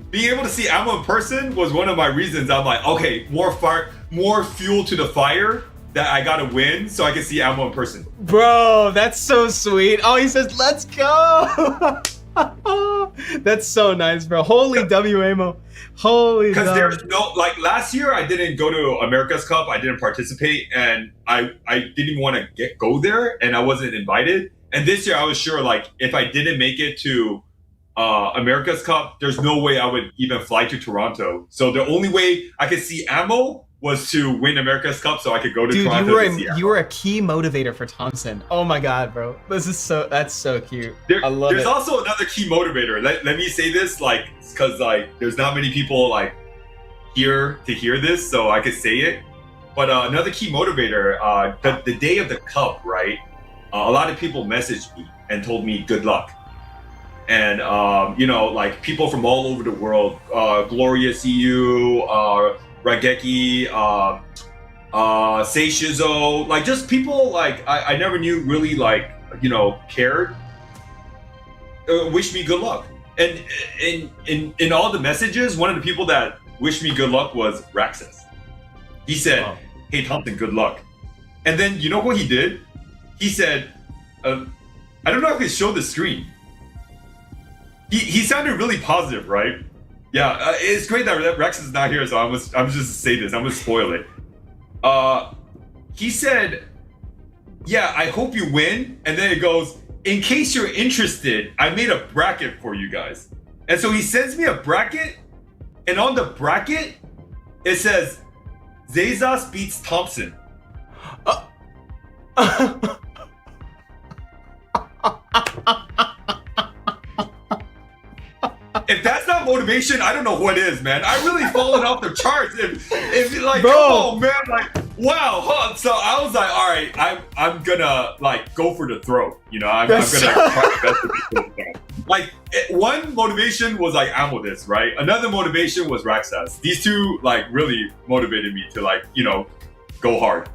Being able to see Ammo in person was one of my reasons. I'm like, okay, more fuel to the fire that I gotta win so I can see Ammo in person. Bro, that's so sweet. Oh, he says, let's go. That's so nice, bro. Holy W, Ammo. Holy. Because there's no, like last year I didn't go to America's Cup. I didn't participate and I didn't even want to go there and I wasn't invited. And this year I was sure like if I didn't make it to America's Cup, there's no way I would even fly to Toronto. So the only way I could see Ammo was to win America's Cup so I could go to Toronto. You were a key motivator for Thompson. Oh my god, bro. That's so cute. I love it. There's also another key motivator. Let me say this, like, because like there's not many people like here to hear this, so I could say it. But another key motivator, the day of the cup, right? A lot of people messaged me and told me good luck. And, you know, like people from all over the world, Glorious EU, Rageki, Sei Shizo, like just people like I never knew really like, you know, cared, wish me good luck. And in all the messages, one of the people that wished me good luck was Raxus. He said, hey, Thompson, good luck. And then you know what he did? He said, I don't know if I can show the screen. He sounded really positive, right? Yeah, it's great that Rex is not here, so I'm just to say this. I'm gonna spoil it. He said, "Yeah, I hope you win." And then it goes, "In case you're interested, I made a bracket for you guys." And so he sends me a bracket, and on the bracket, it says, "Zezas beats Thompson." If that's not motivation, I don't know what is, man. I really fallen off the charts. If like, bro. Come on, man, like, wow. Huh? So I was like, all right, I'm gonna like go for the throw. You know, I'm gonna try my best to be for the throw. Like, one motivation was like ammo this, right? Another motivation was Raxas. These two like really motivated me to like, you know, go hard.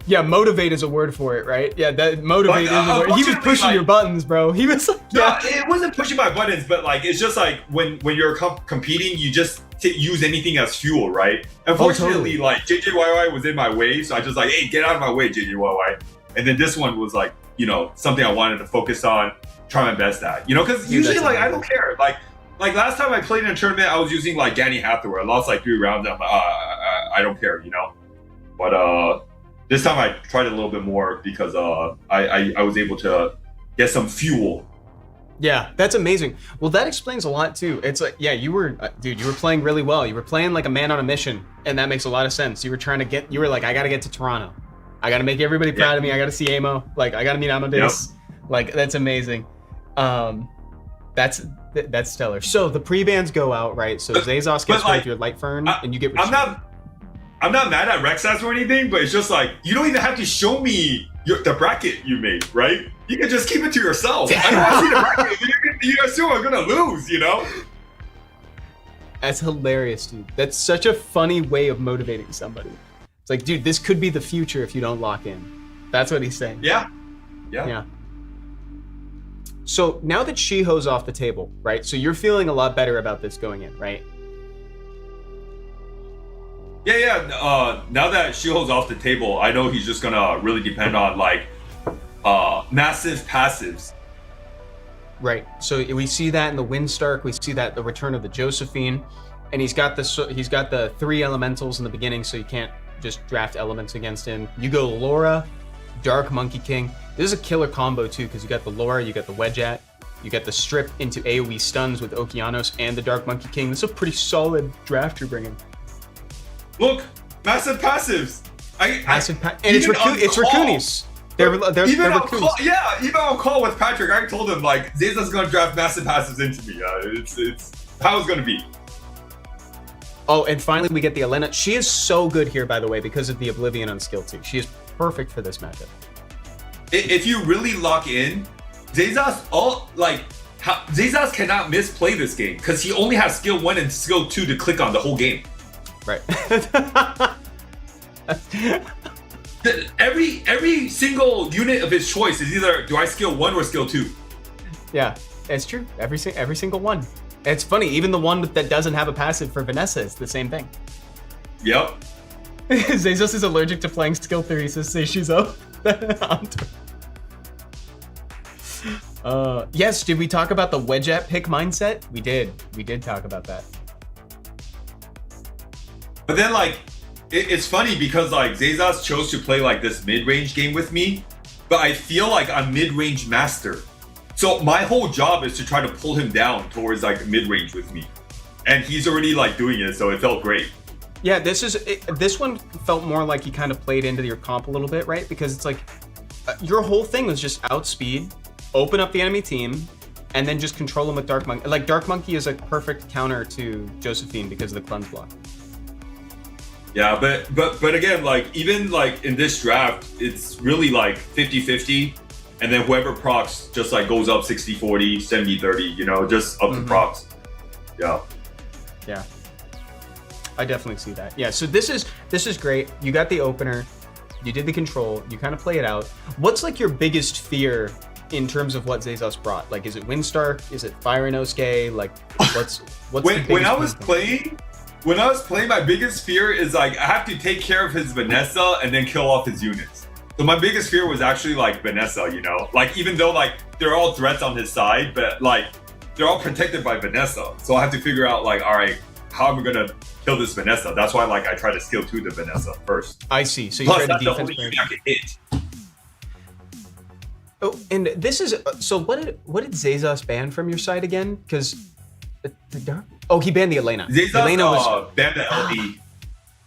Yeah, motivate is a word for it, right? Yeah, that motivate is a word. He was pushing like, your buttons, bro. He was like, yeah. No, it wasn't pushing my buttons, but like, it's just like when you're competing, you just use anything as fuel, right? Unfortunately, like JJYY was in my way, so I just like, hey, get out of my way, JJYY. And then this one was like, you know, something I wanted to focus on, try my best at, you know, because usually like I don't care. Like like last time I played in a tournament, I was using like Ganny Hathaway. I lost like 3 rounds. I'm like, I don't care, you know. But this time I tried a little bit more because I was able to get some fuel. Yeah, that's amazing. Well, that explains a lot too. It's like, yeah, you were playing really well. You were playing like a man on a mission, and that makes a lot of sense. You were like, I gotta get to Toronto. I gotta make everybody proud of me. I gotta see Amo. Like, I gotta meet Amadeus. Yep. Like, that's amazing. That's stellar. So the pre-bans go out, right? So Zazos gets rid of your Light Fern, and you get. I'm not mad at Rexas or anything, but it's just like you don't even have to show me the bracket you made, right? You can just keep it to yourself. I don't want to see the bracket. You assume I'm gonna lose, you know? That's hilarious, dude. That's such a funny way of motivating somebody. It's like, dude, this could be the future if you don't lock in. That's what he's saying. Yeah. So now that Shiho's off the table, right? So you're feeling a lot better about this going in, right? Yeah. Now that Shiho's off the table, I know he's just gonna really depend on like massive passives. Right. So we see that in the Windstark. We see that the return of the Josephine, and he's got the 3 elementals in the beginning, so you can't just draft elements against him. You go Laura, Dark Monkey King. This is a killer combo too, because you got the Laura, you got the Wedgeat, you got the strip into AoE stuns with Okeanos and the Dark Monkey King. This is a pretty solid draft you're bringing. Look, massive passives. And it's Rakunis. They're even Rakunis. Even on call with Patrick, I told him like Zaza's gonna draft massive passives into me. It's how it's gonna be. Oh, and finally we get the Elena. She is so good here, by the way, because of the Oblivion on skill 2. She is perfect for this matchup. If you really lock in, Zazas Zazas cannot misplay this game because he only has skill 1 and skill 2 to click on the whole game. Right. Every single unit of his choice is either do I skill 1 or skill 2. Yeah, it's true. Every single one. It's funny, even the one that doesn't have a passive for Vanessa is the same thing. Yep. Zazos is allergic to playing skill 3, so say she's up. Yes, did we talk about the Wedgeat pick mindset? We did talk about that. But then like it's funny because like Zazas chose to play like this mid-range game with me, but I feel like I'm mid-range master. So my whole job is to try to pull him down towards like mid-range with me. And he's already like doing it, so it felt great. Yeah, this one felt more like he kind of played into your comp a little bit, right? Because it's like your whole thing was just outspeed, open up the enemy team, and then just control him with Dark Monkey. Like Dark Monkey is a perfect counter to Josephine because of the cleanse block. Yeah, but again, like even like in this draft, it's really like 50-50. And then whoever procs just like goes up 60-40, 70-30, you know, just up to procs. Yeah. Yeah. I definitely see that. Yeah, so this is great. You got the opener, you did the control, you kind of play it out. What's like your biggest fear in terms of what Zazos brought? Like, is it Windstark? Is it Fire Inosuke? Like, what's the biggest when I was playing, my biggest fear is like I have to take care of his Vanessa and then kill off his units. So my biggest fear was actually like Vanessa, you know, like even though like they're all threats on his side, but like they're all protected by Vanessa. So I have to figure out like, all right, how am I gonna kill this Vanessa? That's why like I try to skill 2 the Vanessa first. I see. So you Plus, try to that's the defense only unit I can hit. Oh, and this is so. What did Zazos ban from your side again? Because he banned the Elena. Zazos banned the LD.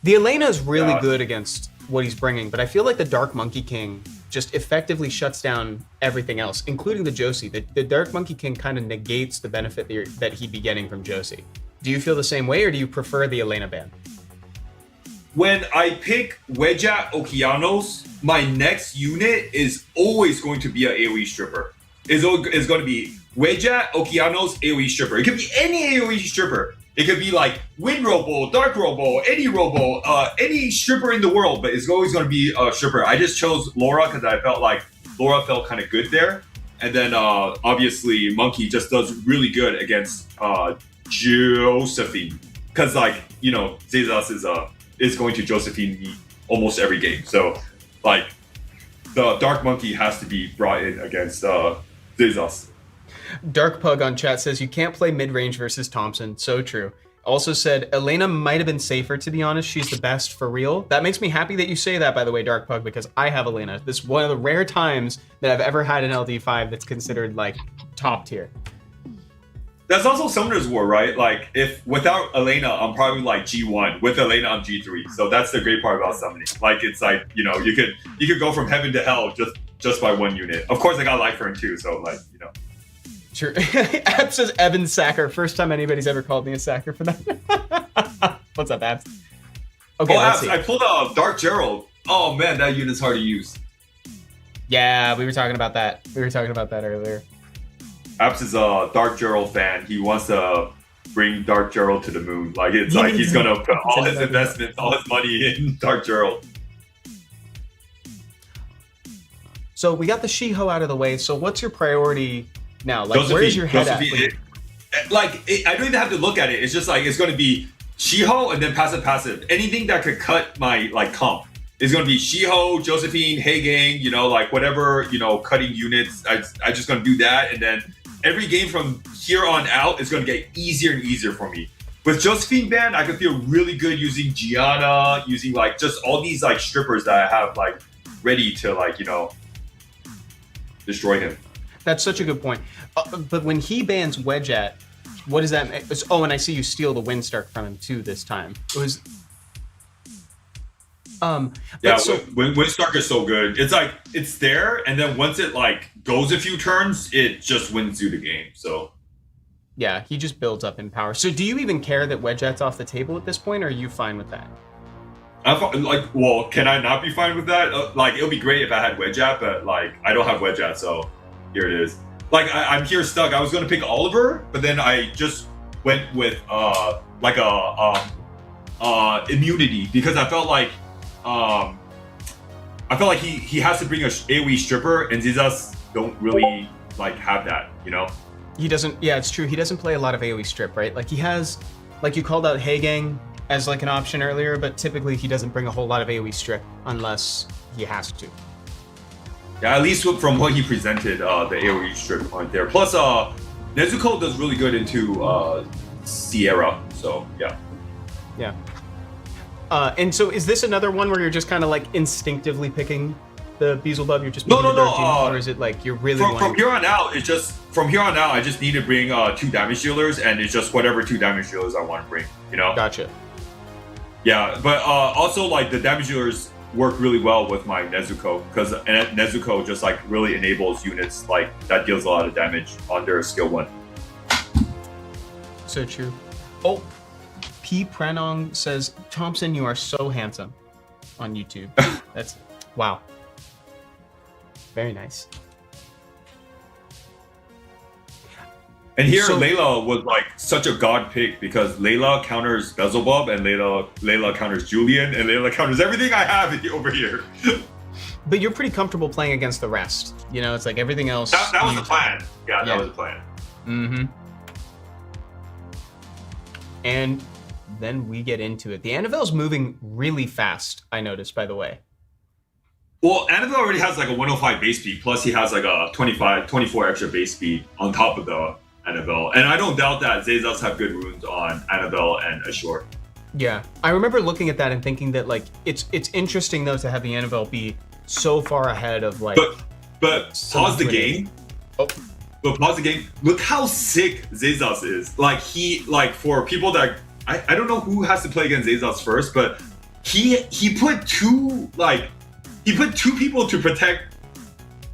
The Elena is really good against what he's bringing, but I feel like the Dark Monkey King just effectively shuts down everything else, including the Josie. The Dark Monkey King kind of negates the benefit that he'd be getting from Josie. Do you feel the same way, or do you prefer the Elena ban? When I pick Wedgeat Okeanos, my next unit is always going to be an AoE stripper. It's going to be Wedgeat Okeanos AoE stripper. It could be any AoE stripper. It could be like Wind Robo, Dark Robo, any stripper in the world, but it's always going to be a stripper. I just chose Laura because I felt like Laura felt kind of good there. And then obviously Monkey just does really good against Josephine. Because like, you know, Zazos is going to Josephine almost every game. So like the Dark Monkey has to be brought in against Zazos. Dark Pug on chat says you can't play mid-range versus Thompsin. So true. Also said Elena might have been safer, to be honest. She's the best for real. That makes me happy that you say that, by the way, Dark Pug, because I have Elena. This is one of the rare times that I've ever had an LD5 that's considered like top tier. That's also Summoner's War, right? Like, if without Elena, I'm probably like G1. With Elena, I'm G3. So that's the great part about summoning. Like, it's like, you know, you could go from heaven to hell just by one unit. Of course, I got Life Burn too, so like, you know. Sure. App says Evan Sacker. First time anybody's ever called me a sacker for that. What's up, Abs? Okay, let's see. I pulled a Dark Gerald. Oh man, that unit's hard to use. Yeah, we were talking about that. Earlier. Abs is a Dark Gerald fan. He wants to bring Dark Gerald to the moon. Like, it's like he's gonna put all his investments, all his money in Dark Gerald. So we got the Shiho out of the way. So what's your priority now? Like, Josephine, where's your head at? I don't even have to look at it. It's just like, it's going to be Shiho and then passive. Anything that could cut my like comp is going to be Shiho, Josephine, Hey Gang, you know, like whatever, you know, cutting units. I just going to do that. And then every game from here on out is going to get easier and easier for me. With Josephine ban, I can feel really good using Gianna, using like just all these like strippers that I have like ready to like, you know, destroy him. That's such a good point. But when he bans Wedgeat, what does that mean? Oh, and I see you steal the Windstark from him too this time. It was... yeah, so, Windstark is so good. It's like, it's there, and then once it like goes a few turns, it just wins you the game, so... Yeah, he just builds up in power. So do you even care that Wedgeat's off the table at this point, or are you fine with that? I'm like, well, can I not be fine with that? Like, it would be great if I had Wedgeat, but like, I don't have Wedgeat, so here it is. Like, I'm here stuck. I was going to pick Oliver, but then I just went with like a immunity, because I felt like he has to bring a AoE stripper, and Zizas don't really like have that, you know? He doesn't. Yeah, it's true. He doesn't play a lot of AoE strip, right? Like, he has, like you called out Hey Gang as like an option earlier, but typically he doesn't bring a whole lot of AoE strip unless he has to. Yeah, at least from what he presented, the AoE strip aren't there. Plus, Nezuko does really good into Sierra, so yeah. Yeah. And so is this another one where you're just kind of like instinctively picking the Beelzebub? You're just no. Or is it like you're really from here on out? It's just from here on out. I just need to bring 2 damage dealers, and it's just whatever 2 damage dealers I want to bring. You know. Gotcha. Yeah, but also like the damage dealers work really well with my Nezuko, because Nezuko just like really enables units like that deals a lot of damage on their skill 1. So true. Oh, P. Pranong says, Thompsin, you are so handsome on YouTube. That's, wow. Very nice. And here, so, Layla was like such a god pick, because Layla counters Beelzebub, and Layla counters Julian, and Layla counters everything I have over here. But you're pretty comfortable playing against the rest. You know, it's like everything else. That was the plan. Yeah, that was the plan. Mm-hmm. And then we get into it. The Annabelle's moving really fast, I noticed, by the way. Well, Annabelle already has like a 105 base speed, plus he has like a 24 extra base speed on top of the Annabelle. And I don't doubt that Zazas have good runes on Annabelle and Ashore. Yeah, I remember looking at that and thinking that like it's interesting though to have the Annabelle be so far ahead of like. But pause the game. Oh. But pause the game. Look how sick Zazas is. Like for people that I don't know who has to play against Zazas first, but he put two people to protect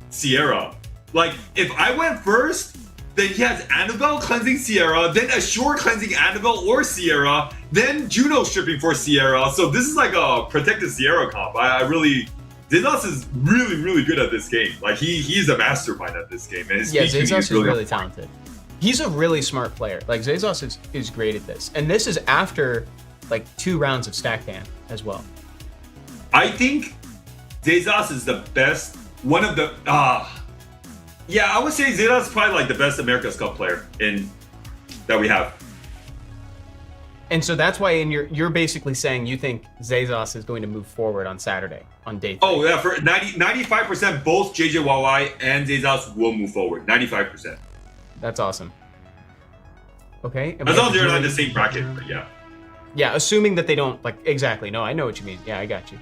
Sierra. Like, if I went first, then he has Annabelle cleansing Sierra, then Ashore cleansing Annabelle or Sierra, then Juno stripping for Sierra. So this is like a protected Sierra comp. Zazas is really, really good at this game. Like, he's a mastermind at this game. And Zazas is really talented. He's a really smart player. Like, Zazas is great at this. And this is after, like, 2 rounds of stack ban as well. I think Zazas is the best, one of the, yeah, I would say Zazas is probably like the best America's Cup player that we have. And so that's why you're basically saying you think Zazas is going to move forward on Saturday, on day 3. Oh yeah, for 95%, both JJYY and Zazas will move forward, 95%. That's awesome. Okay. As long as they're not in the same bracket, but yeah. Yeah, assuming that they don't, like, exactly. No, I know what you mean. Yeah, I got you.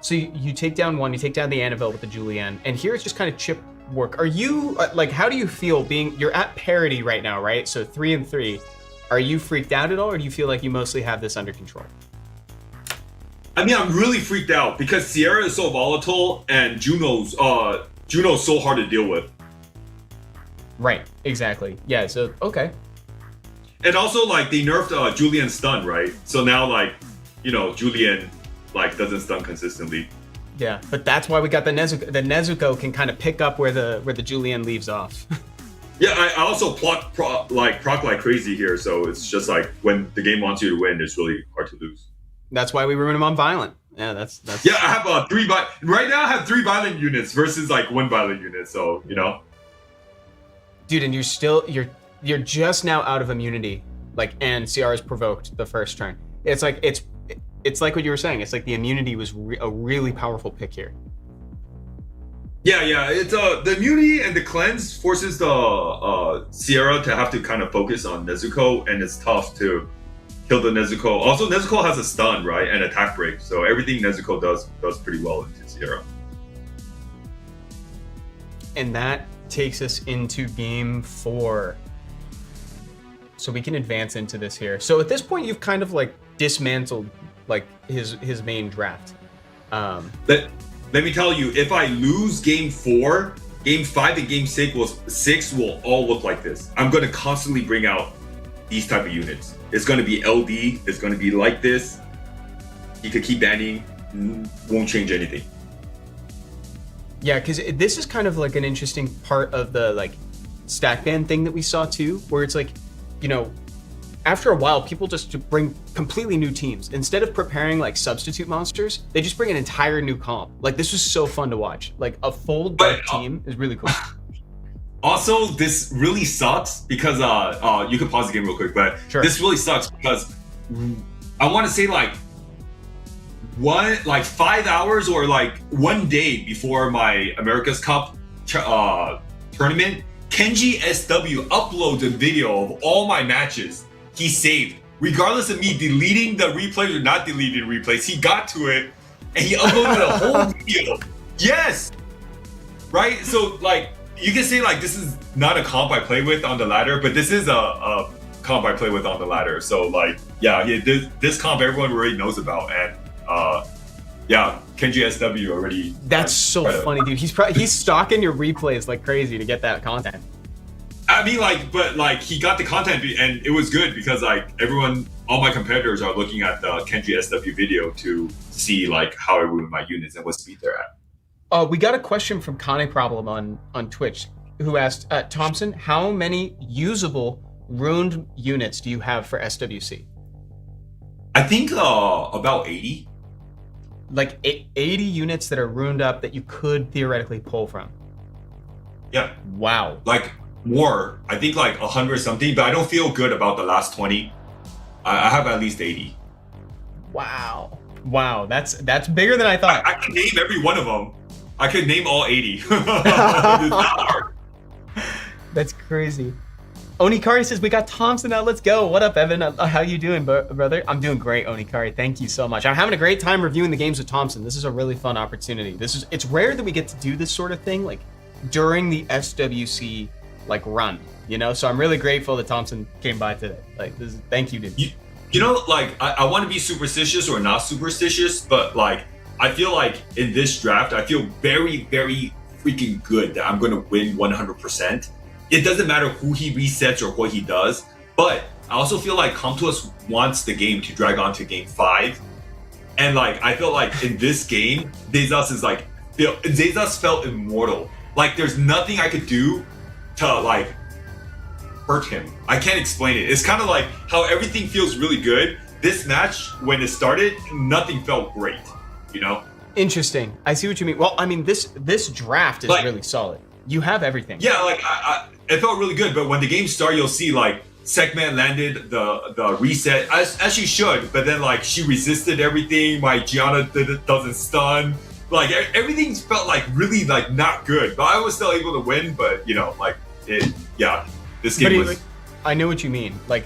So you take down one, you take down the Annabelle with the Julianne, and here it's just kind of chip work. Are you, like, how do you feel you're at parity right now, right? So 3-3. Are you freaked out at all, or do you feel like you mostly have this under control? I mean, I'm really freaked out because Sierra is so volatile and Juno's so hard to deal with. Right, exactly. Yeah, so, okay. And also, like, they nerfed Julian's stun, right? So now, like, Julian, like, doesn't stun consistently. Yeah, but that's why we got the Nezuko. The Nezuko can kind of pick up where the Julianne leaves off. Yeah, I also proc like crazy here, so it's just like when the game wants you to win, it's really hard to lose. That's why we ruin him on violent. Yeah, that's. Yeah, I have right now. I have 3 violent units versus like 1 violent unit, so Dude, and you're just now out of immunity, like, and Ciara's provoked the first turn. It's like like what you were saying. It's like the immunity was a really powerful pick here. Yeah. It's the immunity and the cleanse forces the Sierra to have to kind of focus on Nezuko, and it's tough to kill the Nezuko. Also, Nezuko has a stun, right, and attack break, so everything Nezuko does pretty well into Sierra. And that takes us into game 4. So we can advance into this here. So at this point, you've kind of like dismantled like his main draft. Let me tell you, if I lose game 4, game 5 and game 6 will all look like this. I'm going to constantly bring out these type of units. It's going to be LD. It's going to be like this. You could keep banning. Won't change anything. Yeah, because this is kind of like an interesting part of the like stack ban thing that we saw too, where it's like, after a while, people just bring completely new teams. Instead of preparing like substitute monsters, they just bring an entire new comp. Like, this was so fun to watch. Like, a full dark team is really cool. Also, this really sucks because you could pause the game real quick, but sure. This really sucks because I want to say like 5 hours or like 1 day before my America's Cup tournament, Kenji SW uploads a video of all my matches he saved, regardless of me deleting the replays or not deleting replays. He got to it and he uploaded a whole video. Yes, right. So like, you can say like this is not a comp I play with on the ladder, but this is a comp I play with on the ladder. So like, yeah, this comp everyone already knows about, and Kenji SW already. That's so funny, dude. He's stalking your replays like crazy to get that content. I mean, but he got the content and it was good because like all my competitors are looking at the Kenji SW video to see like how I ruin my units and what speed they're at. We got a question from Kane Problem on Twitch, who asked, Thompsin, how many usable ruined units do you have for SWC? I think about 80. Like 80 units that are ruined up that you could theoretically pull from. Yeah. Wow. Like more. I think like 100 something, but I don't feel good about the last 20. I have at least 80. Wow. That's bigger than I thought. I can name every one of them. I could name all 80. It's not hard. That's crazy. Onikari says, we got Thompsin now, let's go. What up, Evan? How you doing, brother? I'm doing great, Onikari. Thank you so much. I'm having a great time reviewing the games with Thompsin. This is a really fun opportunity. It's rare that we get to do this sort of thing, like, during the SWC, like, run, So I'm really grateful that Thompsin came by today. Like, thank you, dude. Like, I want to be superstitious or not superstitious, but, like, I feel like in this draft, I feel very, very freaking good that I'm going to win 100%. It doesn't matter who he resets or what he does, but I also feel like Comtuous wants the game to drag on to game 5. And like, I feel like in this game, Zezas felt immortal. Like there's nothing I could do to like hurt him. I can't explain it. It's kind of like how everything feels really good. This match, when it started, nothing felt great, Interesting. I see what you mean. Well, I mean, this draft is like, really solid. You have everything. Yeah, like it felt really good, but when the game started, you'll see like Segman landed the reset as she should, but then like she resisted everything. My Gianna doesn't stun. Like everything felt like really like not good, but I was still able to win. But like this game But was. I know what you mean. Like,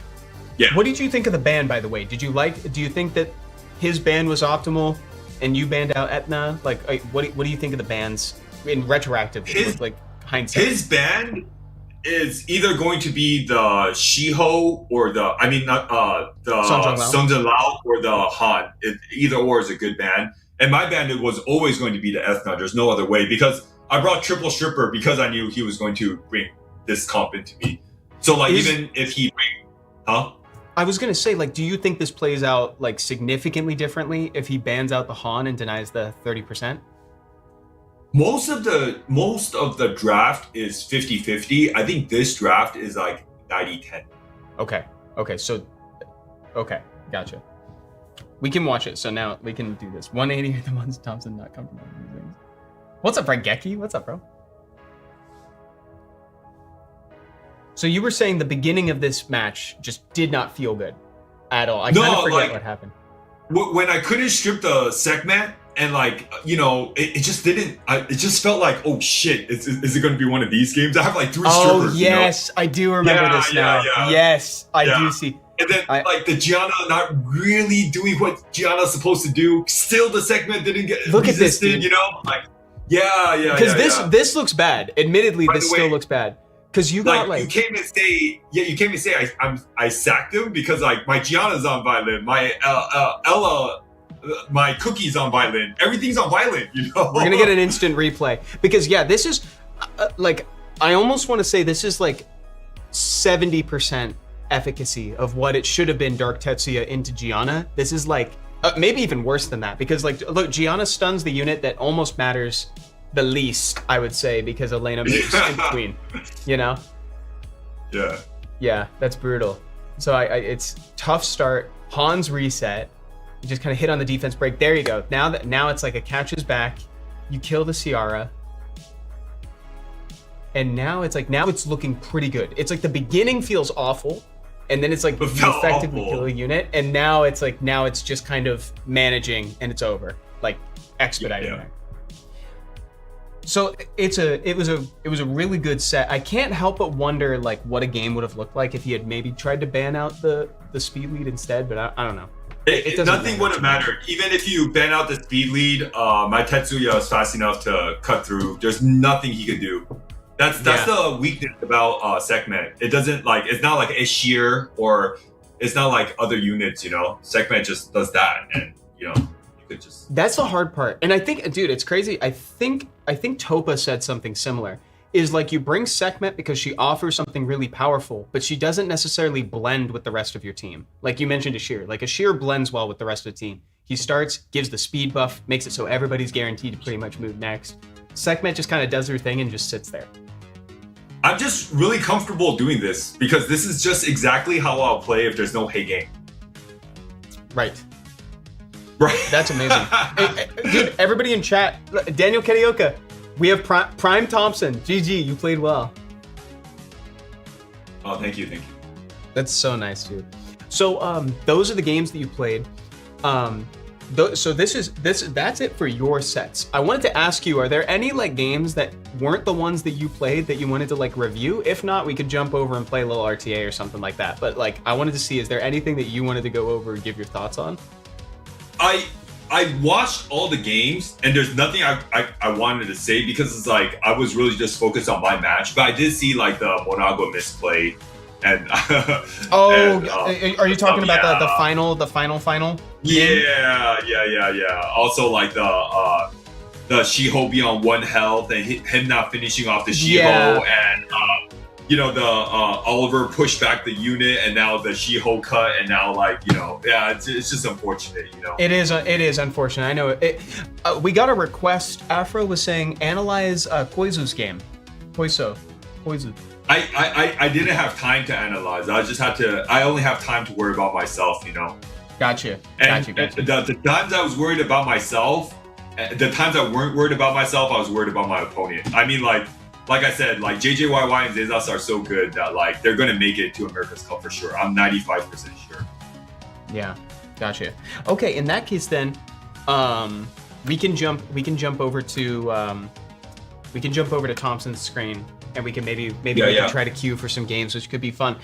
Yeah. what did you think of the ban, by the way? Do you think that his ban was optimal and you banned out Etna? Like, what do you think of the bans in retroactive? Like hindsight. His ban is either going to be the Shiho or the Sung Lao or the Han. Either or is a good ban. And my ban was always going to be the Ethna. There's no other way because I brought Triple Stripper because I knew he was going to bring this comp into me. So like even if he I was gonna say, like, do you think this plays out like significantly differently if he bans out the Han and denies the 30%? Most of the draft is 50-50. I think this draft is like 90-10. Okay, gotcha. We can watch it, so now we can do this. 180 are the ones Thompson not comfortable using. What's up, Rangeki? What's up, bro? So you were saying the beginning of this match just did not feel good at all. I kind of forget what happened. When I couldn't strip the segment and like, it just didn't, it just felt like, oh shit, is it going to be one of these games? I have like 3 strippers. Oh, yes, I do remember this now. Yeah. Yes, I do see. And then like the Gianna not really doing what Gianna's supposed to do. Still the segment didn't get Look resisted, at this, dude. Like, yeah. Because this looks bad. Admittedly, this still looks bad. Because you got you came and say I sacked him because like my Gianna's on violent, my Ella, my Cookie's on violent, everything's on violent. We're gonna get an instant replay because this is like I almost want to say this is like 70% efficacy of what it should have been Dark Tetsuya into Gianna. This is like maybe even worse than that because like look, Gianna stuns the unit that almost matters the least, I would say, because Elena moves in between, Yeah, that's brutal. So it's tough start. Han's reset. You just kind of hit on the defense break. There you go. Now it's like a catches back. You kill the Ciara. And now it's looking pretty good. It's like the beginning feels awful. And then it's like you effectively kill a unit. And now it's just kind of managing and it's over. Like expediting there. So it was a really good set. I can't help but wonder like what a game would have looked like if he had maybe tried to ban out the speed lead instead, but I don't know. Nothing would have mattered. Even if you ban out the speed lead, my Tetsuya is fast enough to cut through. There's nothing he could do. That's the weakness about Segment. It doesn't like it's not like a sheer or it's not like other units, Segment just does that and you could just. That's the hard part. And I think, dude, it's crazy. I think Topa said something similar. Is like you bring Sekhmet because she offers something really powerful, but she doesn't necessarily blend with the rest of your team. Like you mentioned Ashir. Like Ashir blends well with the rest of the team. He starts, gives the speed buff, makes it so everybody's guaranteed to pretty much move next. Sekhmet just kind of does her thing and just sits there. I'm just really comfortable doing this because this is just exactly how I'll play if there's no Hey game. Right. Right. That's amazing. Hey, dude, everybody in chat, Daniel Karioka, we have Prime Thompson. GG, you played well. Oh, thank you. That's so nice, dude. So those are the games that you played. So that's it for your sets. I wanted to ask you, are there any like games that weren't the ones that you played that you wanted to like review? If not, we could jump over and play a little RTA or something like that. But like, I wanted to see, is there anything that you wanted to go over and give your thoughts on? I watched all the games and there's nothing I wanted to say because it's like I was really just focused on my match. But I did see like the Monago misplay and are you talking about the final game? Yeah. Also like the Shiho be on 1 health and him not finishing off the Shiho and the Oliver pushed back the unit and now the Shiho cut and now it's just unfortunate, It is unfortunate. I know it. We got a request. Afro was saying analyze Koizu's game. Koizu. I didn't have time to analyze. I only have time to worry about myself, Gotcha. The times I was worried about myself, the times I weren't worried about myself, I was worried about my opponent. I mean, like I said, like JJYY and Zezas are so good that like they're gonna make it to America's Cup for sure. I'm 95% sure. Yeah, gotcha. Okay, in that case then, we can jump over to Thompson's screen. and we can maybe Yeah, we yeah. can try to queue for some games, which could be fun.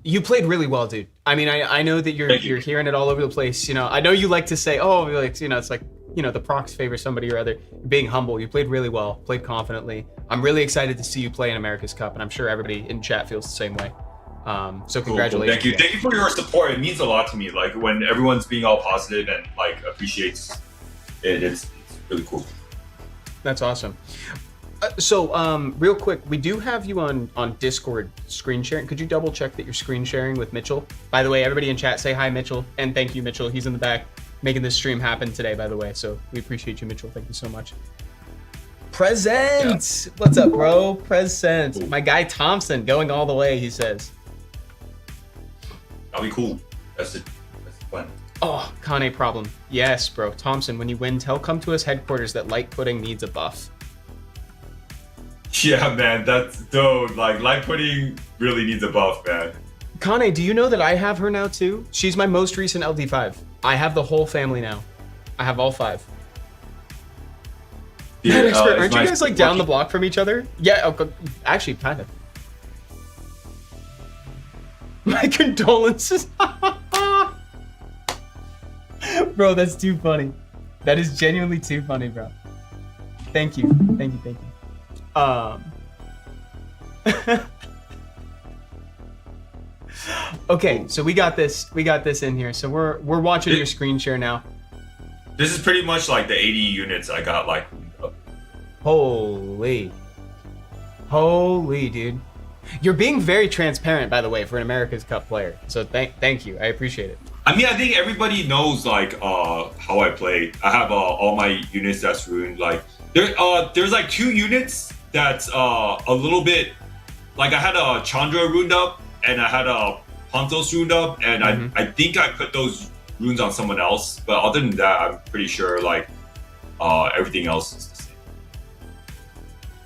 You played really well, dude. I mean, I know that Thank you. you're hearing it all over the place. You know, I know you like to say, oh, like, you know, it's like, you know, the procs favor somebody or other. Being humble, you played really well, played confidently. I'm really excited to see you play in America's Cup, and I'm sure everybody in chat feels the same way. So congratulations. Cool. Thank you for your support. It means a lot to me. Like when everyone's being all positive and like appreciates it, it's really cool. That's awesome. So real quick, we do have you on Discord screen sharing. Could you double check that you're screen sharing with Mitchell? By the way, everybody in chat, say hi, Mitchell, and thank you, Mitchell. He's in the back making this stream happen today, by the way. So we appreciate you, Mitchell. Thank you so much. Present. Yeah. What's up, bro? Present. Cool. My guy Thompson going all the way, he says. That'll be cool. That's the plan. Oh, Kane problem. Yes, bro. Thompson, when you win, come to us headquarters that light pudding needs a buff. Yeah, man, that's dope. Like, light pudding really needs a buff, man. Kane, do you know that I have her now too? She's my most recent LD5. I have the whole family now. I have all 5. Yeah, aren't you guys like down the block from each other? Yeah, actually, kind of. My condolences. Bro, that's too funny. That is genuinely too funny, bro. Thank you. Thank you. Thank you. Okay, so we got this in here. So we're watching your screen share now. This is pretty much like the 80 units I got, like. Holy, dude. You're being very transparent, by the way, for an America's Cup player. So thank you. I appreciate it. I mean, I think everybody knows like how I play. I have all my units that's ruined. Like there's like 2 units that's a little bit like I had a Chandra ruined up and I had a Pontos ruined up, and I think I put those runes on someone else. But other than that, I'm pretty sure like everything else is the same.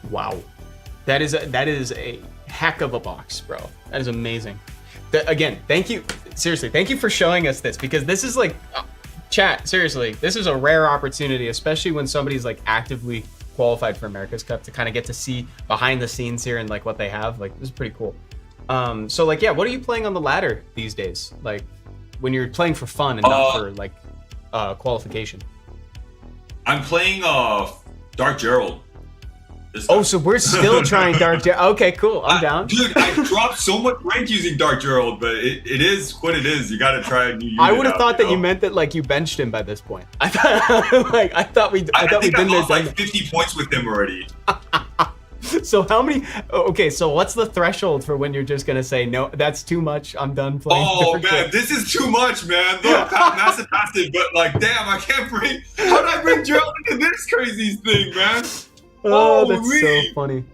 Wow, that is a heck of a box, bro. That is amazing. Again, thank you. Seriously, thank you for showing us this, because this is like, chat, seriously, this is a rare opportunity, especially when somebody's like actively qualified for America's Cup, to kind of get to see behind the scenes here and like what they have. Like, this is pretty cool. So like, yeah, what are you playing on the ladder these days? Like when you're playing for fun and not for like qualification. I'm playing Dark Gerald. Oh, so we're still trying Dark Gerald. Okay, cool. I'm down. Dude, I dropped so much rank using Dark Gerald, but it is what it is. You gotta try a new unit. I would have thought that you meant that like you benched him by this point. I thought we'd been there. I lost like 50 points with him already. So how many? Okay, so what's the threshold for when you're just gonna say no? That's too much. I'm done playing. Oh man, this is too much, man. Look, massive passive, but like, damn, I can't bring. How did I bring Gerald into this crazy thing, man? Oh, that's so funny.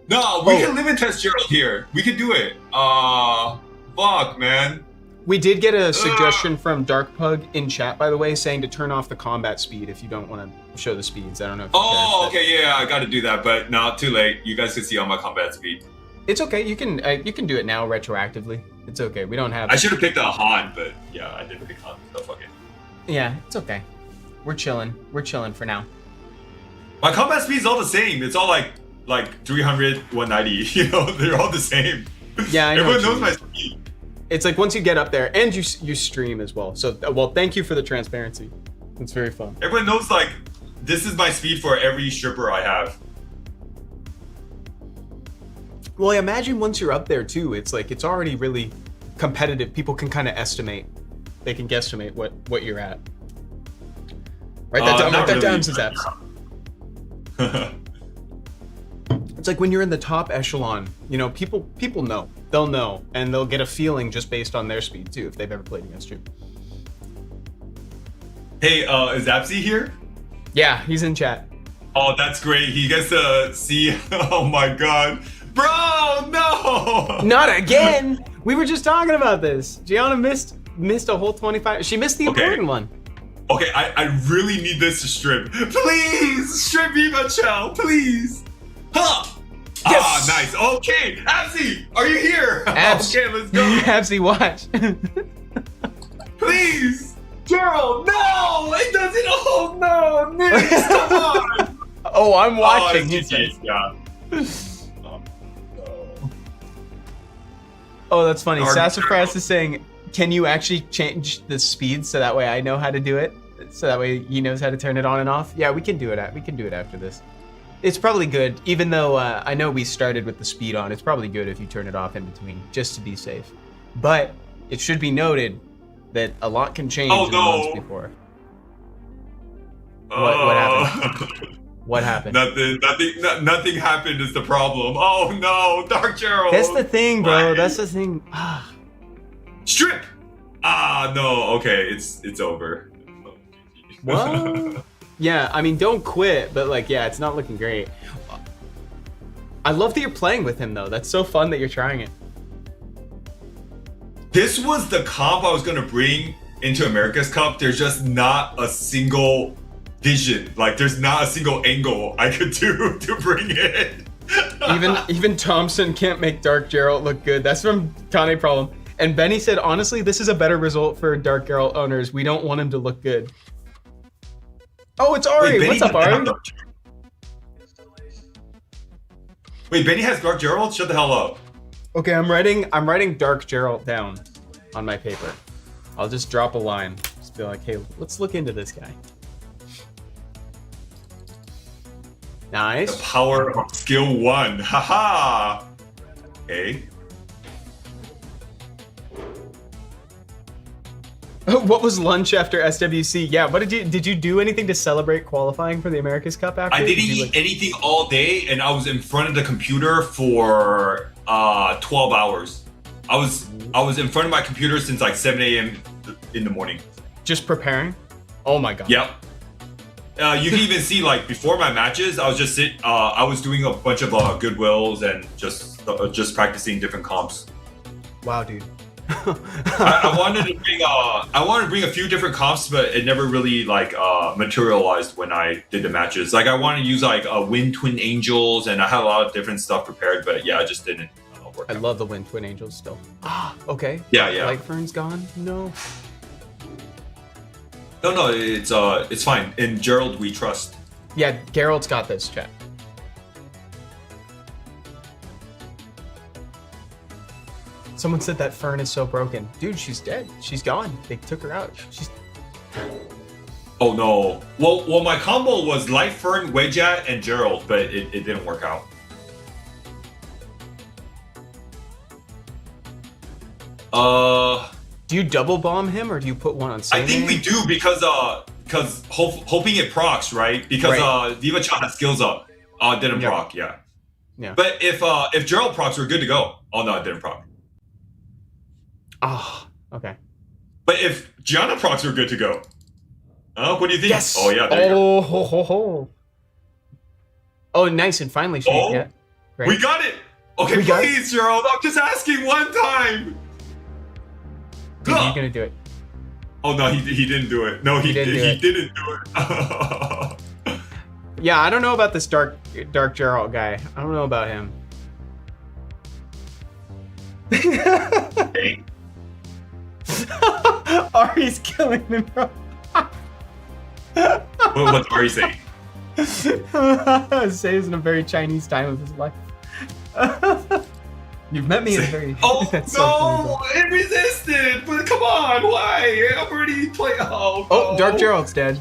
No, we can limit test Gerald here. We can do it. Fuck, man. We did get a suggestion from Dark Pug in chat, by the way, saying to turn off the combat speed if you don't want to show the speeds. I don't know if you care, okay, yeah, I got to do that, but no, too late. You guys can see all my combat speed. It's okay. You can do it now retroactively. It's okay. We don't have. I should have picked a Han, but yeah, I didn't pick Han. So fuck it. Yeah, it's okay. We're chilling. We're chilling for now. My combat speed is all the same. It's all like 300, 190. You know, they're all the same. Yeah, I know. Everyone knows my speed. It's like once you get up there, and you stream as well. So, well, thank you for the transparency. It's very fun. Everyone knows like this is my speed for every stripper I have. Well, I imagine once you're up there too, it's like it's already really competitive. People can kind of estimate. They can guesstimate what you're at. Write that down. Write that down, Zaps. It's like when you're in the top echelon, you know, people know. They'll know, and they'll get a feeling just based on their speed too, if they've ever played against you. Hey, is Apsy here? Yeah, he's in chat. Oh, that's great. He gets to see. Oh my god, bro, no! Not again. We were just talking about this. Gianna missed a whole 25. She missed the important one. Okay, I really need this to strip. Please strip me, Michelle, please. Huh? Yes. Ah, nice. Okay, Absy, are you here? Abs. Okay, let's go. Absy, watch. Please, Gerald. No, it doesn't. Oh no, Nick, come on. Oh, I'm watching. GG, yeah. Oh, that's funny. Dark Sassafras Gerald. is saying, can you actually change the speed so that way I know how to do it? So that way he knows how to turn it on and off? Yeah, we can do it. We can do it after this. It's probably good, even though I know we started with the speed on. It's probably good if you turn it off in between, just to be safe. But it should be noted that a lot can change in the months before. What happened? What happened? Nothing happened is the problem. Oh no, Dark Gerald. That's the thing, bro. Why? That's the thing. Strip. No. Okay, it's over. Well, yeah. I mean, don't quit, but like, yeah, it's not looking great. I love that you're playing with him, though. That's so fun that you're trying it. This was the comp I was gonna bring into America's Cup. There's just not a single vision. Like, there's not a single angle I could do to bring it. Even Thompson can't make Dark Geralt look good. That's from Kane Problem. And Benny said, honestly, this is a better result for Dark Geralt owners. We don't want him to look good. Oh, it's Ari. Wait, What's up, Ari? Wait, Benny has Dark Gerald? Shut the hell up. Okay, I'm writing Dark Geralt down on my paper. I'll just drop a line. Just be like, hey, let's look into this guy. Nice. The power of skill 1. Haha. Okay. What was lunch after SWC? Yeah, what did you do anything to celebrate qualifying for the America's Cup after? I didn't eat anything all day, and I was in front of the computer for 12 hours. I was in front of my computer since like 7 a.m. in the morning. Just preparing? Oh my god. Yep. You can even see, like, before my matches, I was doing a bunch of goodwills and just practicing different comps. Wow, dude. I wanted to bring a few different comps, but it never really like materialized when I did the matches. Like, I wanted to use like Wind Twin Angels, and I had a lot of different stuff prepared, but yeah, I just didn't work. I love the Wind Twin Angels still. Okay. Yeah. Light Fern's gone? No. No, it's fine. In Gerald, we trust. Yeah, Geralt's got this, chat. Someone said that Fern is so broken. Dude, she's dead. She's gone. They took her out. She's... Oh no. Well, my combo was Light Fern, Wedgeat, and Gerald, but it didn't work out. Do you double bomb him, or do you put one on Same? I think we do because hoping it procs, right? Because Viva Chan has skills up. Didn't proc, yeah. But if Gerald procs, we're good to go. Oh no, it didn't proc. Okay. But if Gianna procs, we're good to go. What do you think? Yes. Oh yeah, there you go. Ho, ho, ho. Oh, nice, and finally, Oh, yeah. Great. we got it. Okay, We got it? please, Gerald. I'm just asking one time. Dude, you're gonna do it. Oh no, he didn't do it. No, he didn't do it. Yeah, I don't know about this Dark Geralt guy. I don't know about him. Hey. Ari's killing me, bro. What's Ari saying? Says in a very Chinese time of his life. You've met me in a very... Oh That's no, so funny, it resisted. But come on, why? I'm already playing. Oh, oh, no. Dark Geralt's dead.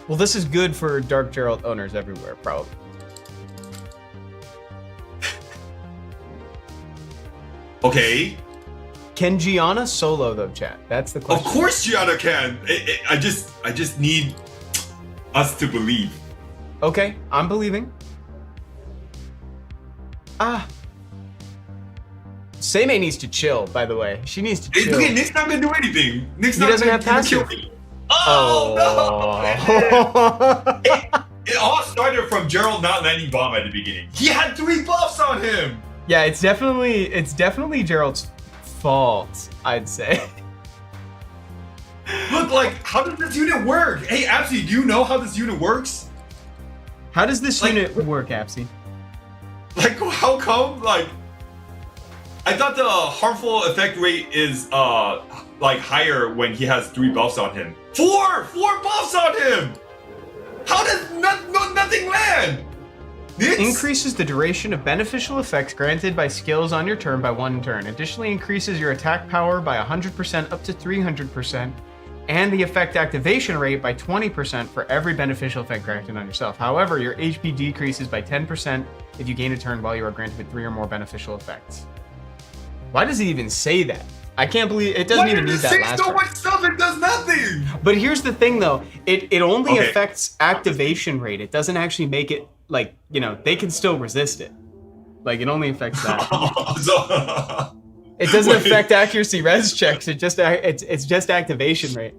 Well, this is good for Dark Geralt owners everywhere, probably. Okay. Can Gianna solo though, chat? That's the question. Of course, Gianna can. I just need us to believe. Okay, I'm believing. Seimei needs to chill, by the way. She needs to chill. Okay, Nick's not gonna do anything. Nick's He not doesn't gonna have kill passive. me. Oh no! It all started from Gerald not landing bomb at the beginning. He had 3 buffs on him. Yeah, it's definitely Gerald's fault, I'd say. Look, like, how does this unit work? Hey, Apsy, do you know how this unit works? How does this Like- unit work, Apsy? Like, how come? Like, I thought the harmful effect rate is like higher when he has 3 buffs on him. 4 buffs on him. How does nothing land? This Increases the duration of beneficial effects granted by skills on your turn by 1 turn. Additionally, increases your attack power by 100% up to 300%, and the effect activation rate by 20% for every beneficial effect granted on yourself. However, your HP decreases by 10% if you gain a turn while you are granted 3 or more beneficial effects. Why does it even say that? I can't believe it doesn't even need that last so part. much stuff, it does nothing. But here's the thing though, it only Okay. affects activation rate. It doesn't actually make it like, you know, they can still resist it. Like it only affects that. It doesn't affect accuracy res checks. It's just activation rate.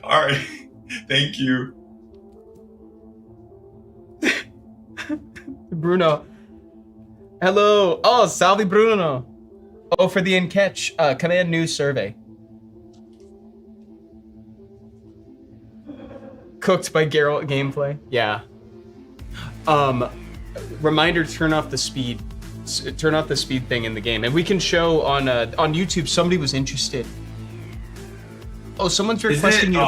All right, thank you. Bruno. Hello. Oh, salve Bruno. Oh, for the in-catch command news survey. Cooked by Geralt gameplay. Yeah. Reminder to turn off the speed. Turn off the speed thing in the game, and we can show on YouTube. Somebody was interested. Oh, someone's requesting you.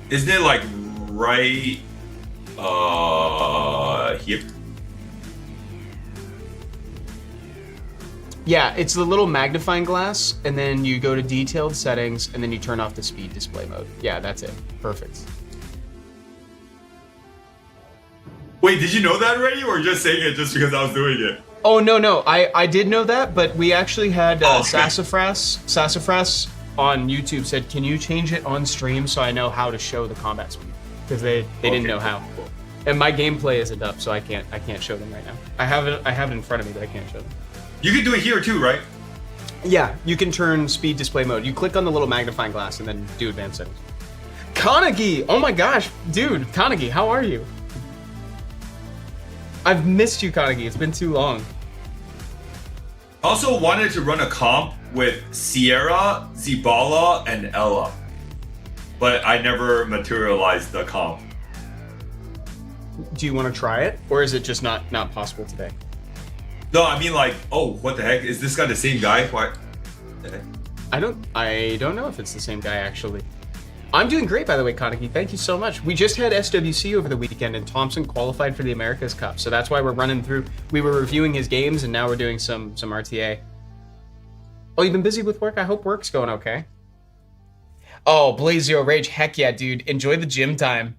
Isn't it like right here? Yeah, it's the little magnifying glass, and then you go to detailed settings, and then you turn off the speed display mode. Yeah, that's it. Perfect. Wait, did you know that already, or just saying it just because I was doing it? Oh, no. I did know that, but we actually had Oh, okay. Sassafras on YouTube said, can you change it on stream so I know how to show the combat speed? Because they didn't know how. And my gameplay isn't up, so I can't show them right now. I have it in front of me, but I can't show them. You can do it here too, right? Yeah, you can turn speed display mode. You click on the little magnifying glass and then do advanced settings. Kanagi! Oh my gosh, dude, Kanagi, how are you? I've missed you, Kanagi. It's been too long. I also wanted to run a comp with Sierra, Zibala, and Ella, but I never materialized the comp. Do you want to try it, or is it just not possible today? No, I mean like, oh, what the heck? Is this guy the same guy? Why? The heck? I don't know if it's the same guy actually. I'm doing great, by the way, Kaneki. Thank you so much. We just had SWC over the weekend, and Thompsin qualified for the America's Cup, so that's why we're running through. We were reviewing his games, and now we're doing some RTA. Oh, you've been busy with work? I hope work's going okay. Oh, Blaze Zero Rage. Heck yeah, dude. Enjoy the gym time.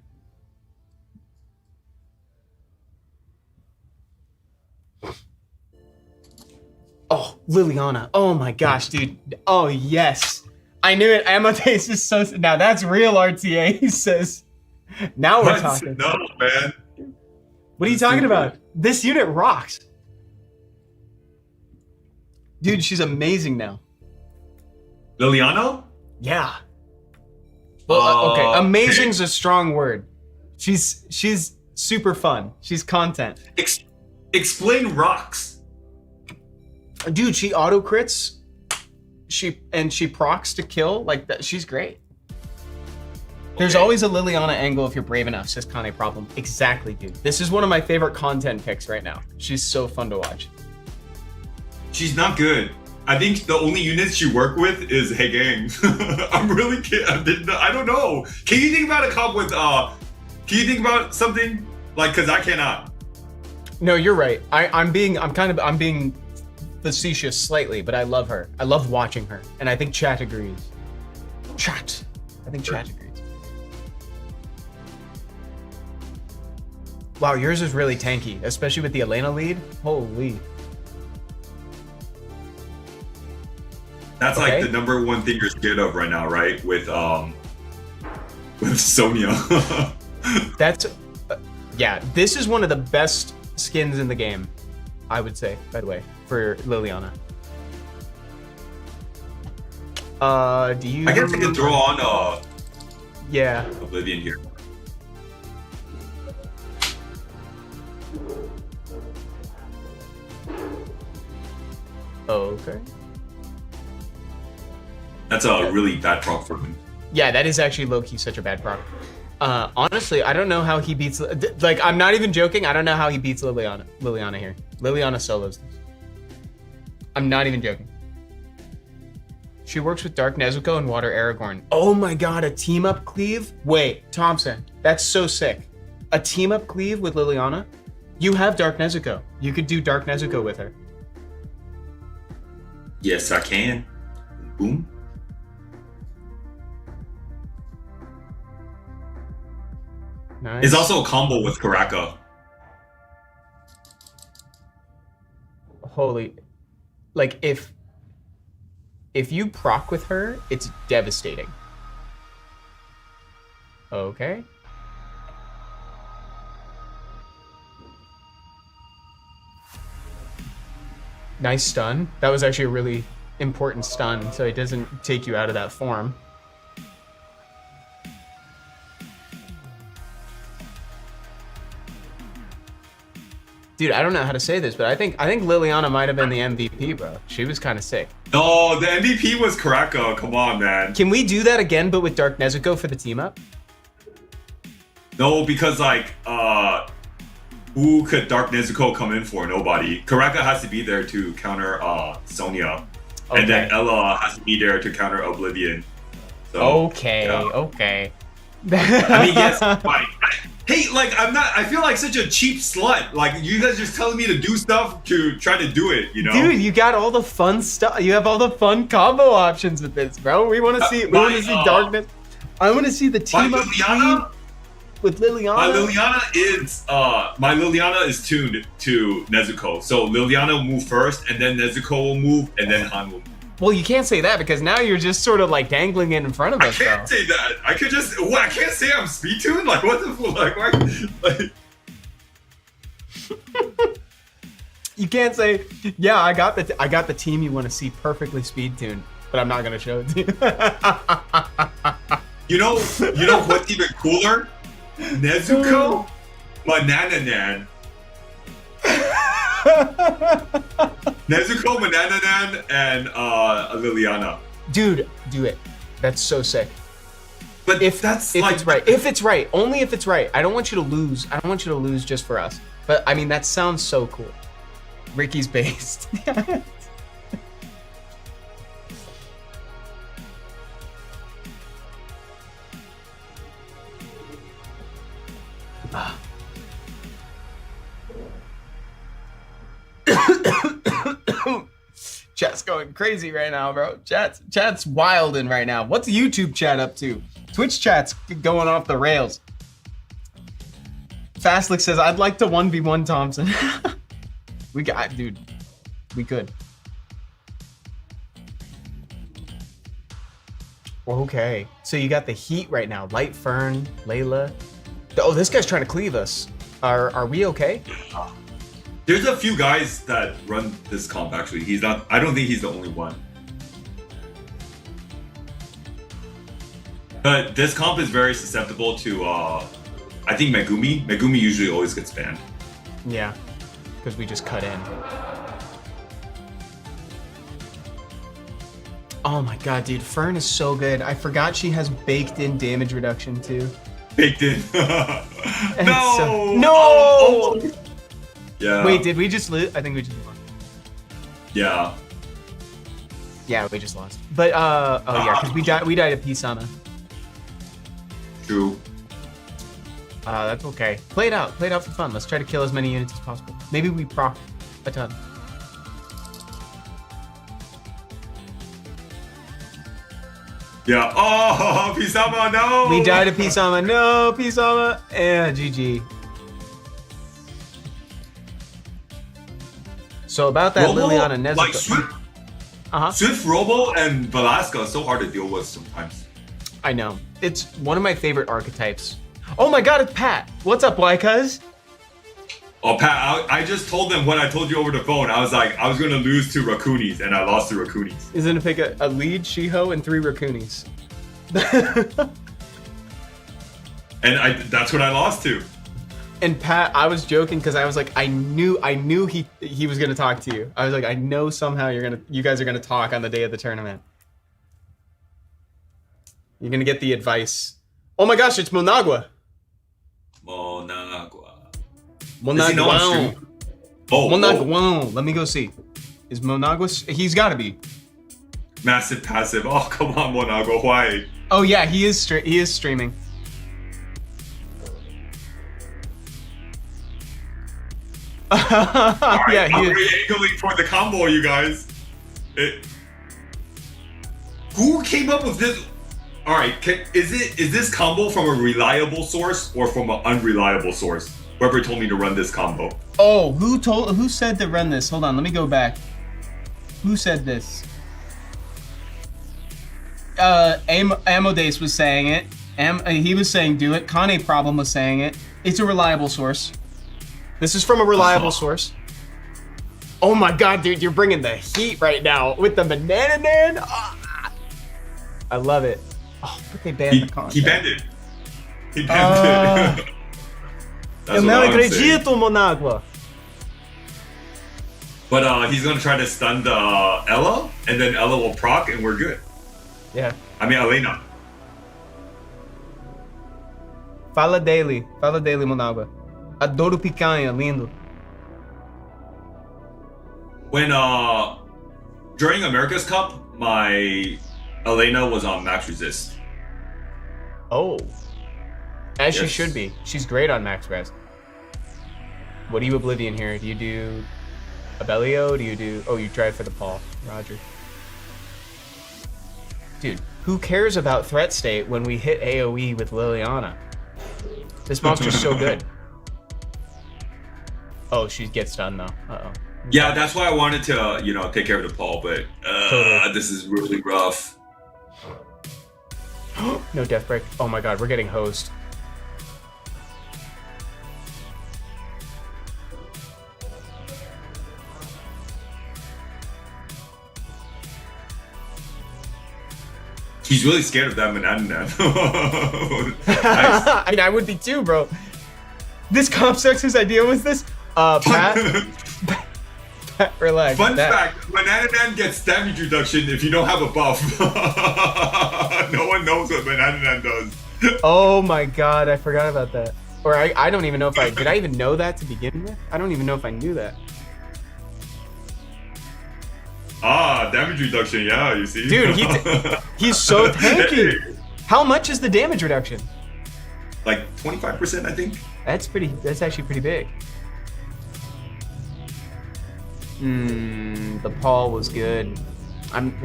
Oh, Liliana. Oh my gosh, dude. Oh, yes. I knew it. Amadeus is so... Now that's real RTA, he says. Now we're talking. No, man. What are you talking about? This unit rocks. Dude, she's amazing now. Liliano? Yeah. Well, okay. Amazing's a strong word. She's super fun. She's content. Explain rocks. Dude, she auto crits. She procs to kill like that. She's great. There's always a Liliana angle if you're brave enough, says Kane Problem. Exactly, dude. This is one of my favorite content picks right now. She's so fun to watch. She's not good. I think the only units she worked with is Hey Gang. I'm really kidding. I don't know. Can you think about a comp with can you think about something like, cause I cannot. No, you're right. I'm being facetious slightly, but I love her. I love watching her, and I think chat agrees. Chat agrees. Wow, yours is really tanky, especially with the Elena lead. Holy. That's Okay. like the number one thing you're scared of right now, right? With Sonya. That's yeah. This is one of the best skins in the game, I would say. By the way, for Liliana. Do you? I guess I can throw on Yeah. Oblivion here. Oh, okay. That's a really bad proc for him. Yeah, that is actually low-key such a bad proc. Honestly, I don't know how he beats... Like, I'm not even joking. I don't know how he beats Liliana here. Liliana solos this. I'm not even joking. She works with Dark Nezuko and Water Aragorn. Oh my god, a team-up cleave? Wait, Thompson. That's so sick. A team up cleave with Liliana? You have Dark Nezuko. You could do Dark Nezuko with her. Yes, I can. Boom. Nice. It's also a combo with Karaka. Holy, like if you proc with her, it's devastating. Okay. Nice stun. That was actually a really important stun, so it doesn't take you out of that form. Dude, I don't know how to say this, but I think Liliana might have been the MVP, bro. She was kind of sick. No, the MVP was Karaka. Come on, man. Can we do that again, but with Dark Nezuko for the team up? No, because like, who could Dark Nezuko come in for? Nobody. Karaka has to be there to counter Sonya, Okay. and then Ella has to be there to counter Oblivion. So, Okay, yeah. okay. I mean, yes, like, hey, like I'm not. I feel like such a cheap slut. Like you guys just telling me to do stuff to try to do it. You know, Dude, you got all the fun stuff. You have all the fun combo options with this, bro. We want to see. We want to see Darkness. I want to see the team up Liliana. with Liliana. My Liliana is tuned to Nezuko. So Liliana will move first, and then Nezuko will move, and then Han will move. Well, you can't say that because now you're just sort of like dangling it in front of I us, can't bro. say that. I could just. What? I can't say I'm speed tuned. Like what the fuck? Like You can't say, yeah, I got the team you want to see perfectly speed tuned, but I'm not gonna show it to you. you know what's even cooler? Nezuko, Banana Nan. Nezuko, Banana Nan, and Liliana. Dude, do it. That's so sick. But If that's if like it's right, if it's right, only if it's right. I don't want you to lose. I don't want you to lose just for us. But I mean, that sounds so cool. Ricky's based. Chat's going crazy right now, bro. Chat's wilding right now. What's YouTube chat up to? Twitch chat's going off the rails. Fastlick says, I'd like to 1v1 Thompson. We could. Okay, so you got the heat right now. Light Fern, Layla. Oh, this guy's trying to cleave us. Are we okay? there's a few guys that run this comp actually. He's not. I don't think he's the only one. But this comp is very susceptible to. I think Megumi. Megumi usually always gets banned. Yeah, because we just cut in. Oh my god, dude, Fern is so good. I forgot she has baked-in damage reduction too. Baked in. No. No! Oh. Yeah. Wait, did we just lose? I think we just lost. Yeah. Yeah, we just lost. But oh yeah, because we died of Pisana. True. That's okay. Play it out for fun. Let's try to kill as many units as possible. Maybe we proc a ton. Yeah. Oh, Pisama, no. We died of Pisama. No, Pisama. Yeah, GG. So about that Robo, Liliana Nezuko. like Swift, Robo, and Velasca is so hard to deal with sometimes. I know. It's one of my favorite archetypes. Oh my god, it's Pat. What's up, why cuz? Oh, Pat, I just told them what I told you over the phone. I was like, I was going to lose to Rakunis, and I lost to Rakunis. He's gonna pick a lead Shiho and 3 Rakunis. And that's what I lost to. And Pat, I was joking because I was like, I knew he was gonna talk to you. I was like, I know somehow you guys are gonna talk on the day of the tournament. You're gonna get the advice. Oh my gosh, it's Monagua. Is he not on stream? Oh, Monagua. Let me go see. Is Monagua? He's gotta be. Massive passive. Oh, come on, Monago. Why? Oh yeah, he is streaming. Alright, Yeah, I'm he, angling for the combo, you guys. Who came up with this? Alright, is this combo from a reliable source or from an unreliable source? Whoever told me to run this combo. oh, who said to run this? Hold on, let me go back. Who said this? Amodase was saying it. He was saying do it. Kane Problem was saying it. It's a reliable source. This is from a reliable source. Oh my god, dude, you're bringing the heat right now with the Banana Man. Ah, I love it. Oh, but they banned the content. He banned it. He banned it. That's Eu what não I'm saying. acredito, Monagua. But he's gonna try to stun the Ella, and then Ella will proc, and we're good. Yeah. I mean, Elena. Fala dele, Monagua. Adoro picanha, lindo. When during America's Cup, my Elena was on max resist. Oh. As she Yes. should be. She's great on max res. What do you Oblivion here? Do you do Abelio? Do you do... Oh, you tried for the Paul. Roger. Dude, who cares about threat state when we hit AoE with Liliana? This monster's so good. Oh, she gets stunned though. Uh-oh. Yeah, that's why I wanted to, take care of the Paul, but Totally. this is really rough. No death break. Oh my god, we're getting hosed. He's really scared of that Banana Nice. I mean, I would be too, bro. This Comp whose idea was this? Pat? Pat, relax. Fun That- fact, Banana Man gets damage reduction if you don't have a buff. No one knows what Banana Man does. Oh my god, I forgot about that. Or I don't even know if did I even know that to begin with? I don't even know if I knew that. Damage reduction, yeah, you see? Dude, he's so tanky. How much is the damage reduction? Like 25%, I think. That's actually pretty big. The Paul was good. I think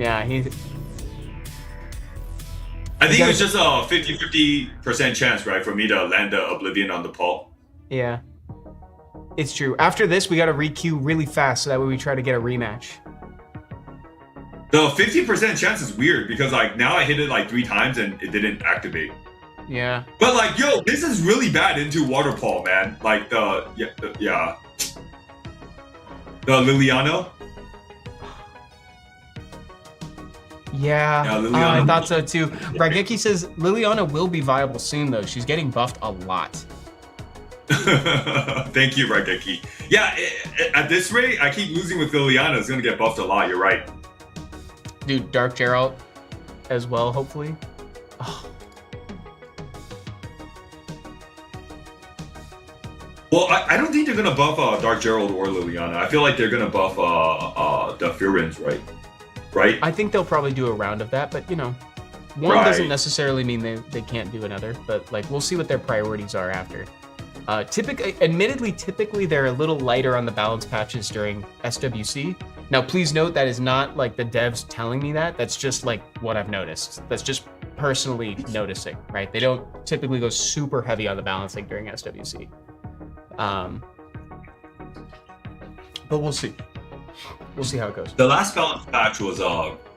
it was just a 50-50% chance, right, for me to land the Oblivion on the Paul. Yeah. It's true. After this, we gotta re-queue really fast so that way we try to get a rematch. The 50% chance is weird because now I hit it 3 times and it didn't activate. Yeah. But this is really bad into Waterfall, man. The Liliana. Yeah, Yeah, Liliana. I thought so too. Rageki says Liliana will be viable soon though. She's getting buffed a lot. Thank you, Rageki. Yeah, at this rate, I keep losing with Liliana. It's gonna get buffed a lot. You're right. Dude, Dark Geralt as well, hopefully. Oh. Well, I don't think they're gonna buff Dark Gerald or Liliana. I feel like they're gonna buff the Furins, right? Right? I think they'll probably do a round of that, but one Right. doesn't necessarily mean they can't do another. But we'll see what their priorities are after. Typically they're a little lighter on the balance patches during SWC. Now, please note that is not the devs telling me that. That's just what I've noticed. That's just personally noticing, right? They don't typically go super heavy on the balancing during SWC. But we'll see. We'll see how it goes. The last balance patch was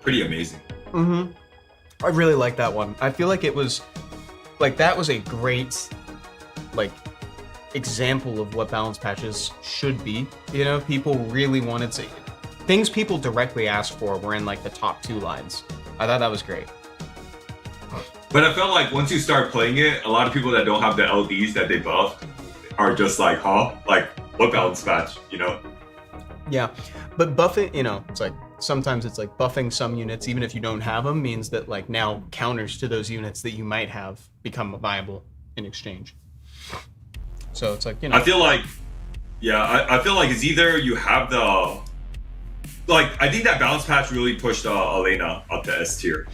pretty amazing. Mm-hmm. I really like that one. I feel like it was that was a great example of what balance patches should be. People really wanted to things people directly asked for were in the top 2 lines. I thought that was great. But I felt like once you start playing it, a lot of people that don't have the LDs that they buffed are just what balance patch, Yeah, but buffing, it's sometimes it's buffing some units, even if you don't have them, means that now counters to those units that you might have become viable in exchange. So it's I feel like, I feel like it's either you have the, I think that balance patch really pushed Elena up to S tier.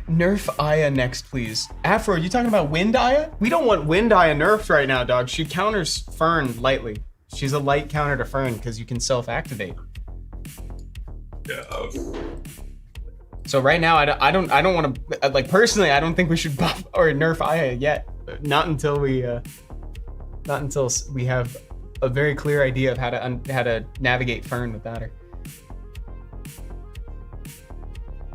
Nerf Aya next, please. Afro, you talking about Wind Aya? We don't want Wind Aya nerfed right now, dog. She counters Fern lightly. She's a light counter to Fern because you can self-activate. Yeah. So right now, I don't want to, like, personally, I don't think we should buff or nerf Aya yet. Not until we have a very clear idea of how to navigate Fern without her.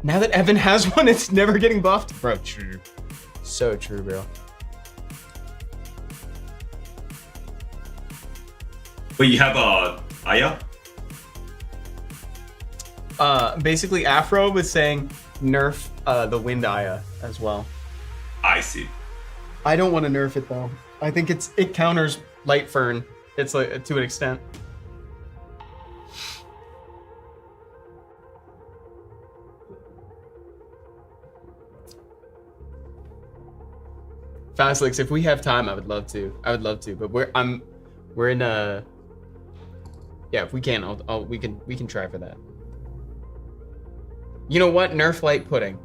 Now that Evan has one, it's never getting buffed. Bro, true. So true, bro. But you have Aya? Basically, Afro was saying nerf the Wind Aya as well. I see. I don't want to nerf it though. I think it counters Light Fern. It's like to an extent. Fastlix, if we have time, I would love to. But we're in a. Yeah, if we can, we can try for that. You know what? Nerf Light Pudding.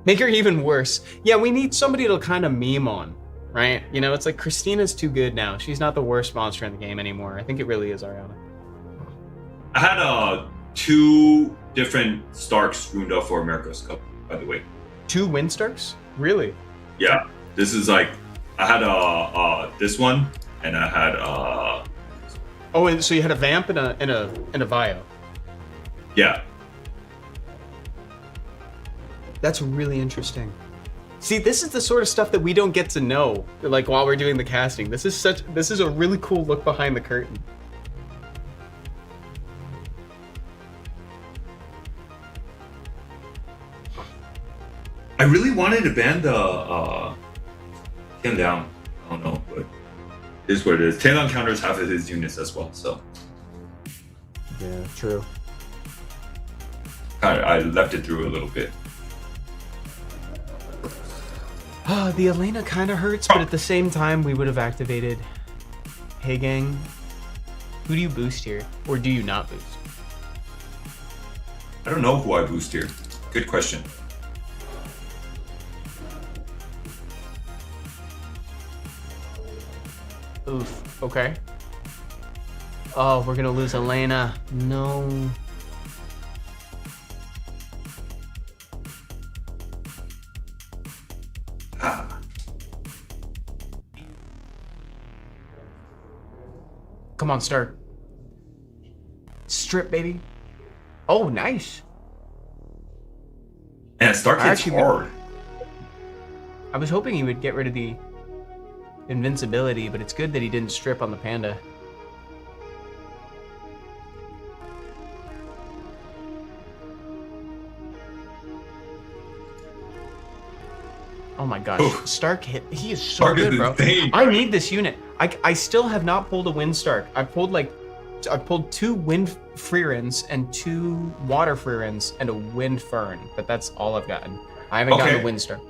Make her even worse. Yeah, we need somebody to kind of meme on, right? You know, it's like Christina's too good now. She's not the worst monster in the game anymore. I think it really is Ariana. I had 2 different Starks ruined up for America's Cup, by the way. 2 Windstarks? Really? Yeah. This is like, I had this one, and I had Oh, and so you had a Vamp and a Vio. Yeah. That's really interesting. See, this is the sort of stuff that we don't get to know, like, while we're doing the casting. This is a really cool look behind the curtain. I really wanted to ban the down. I don't know, but it is what it is. Talon counters half of his units as well, so. Yeah, true. I left it through a little bit. The Elena kind of hurts, but at the same time, we would have activated. Hey, gang. Who do you boost here? Or do you not boost? I don't know who I boost here. Good question. Oof. Okay. Oh, we're gonna lose Elena. No. Come on, start. Strip, baby. Oh, nice. And Stark hits hard. I was hoping he would get rid of the invincibility, but it's good that he didn't strip on the panda. Oh my gosh, Oof. Stark hit. He is so Stark good, is bro. insane, I bro. need this unit. I still have not pulled a Wind Stark. I've pulled 2 Wind Freerens and 2 Water Freerens and a Wind Fern, but that's all I've gotten. I haven't gotten a Wind Stark.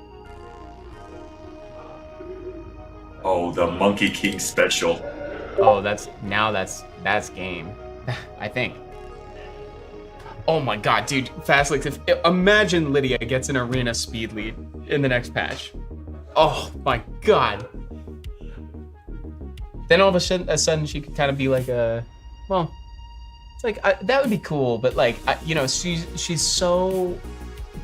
Oh, the Monkey King special. Oh, that's game. I think. Oh my god, dude, Fastlix, imagine Lydia gets an arena speed lead in the next patch. Oh my god. Then all of a sudden she could kind of be like well, it's like, that would be cool, but like, you know, she's so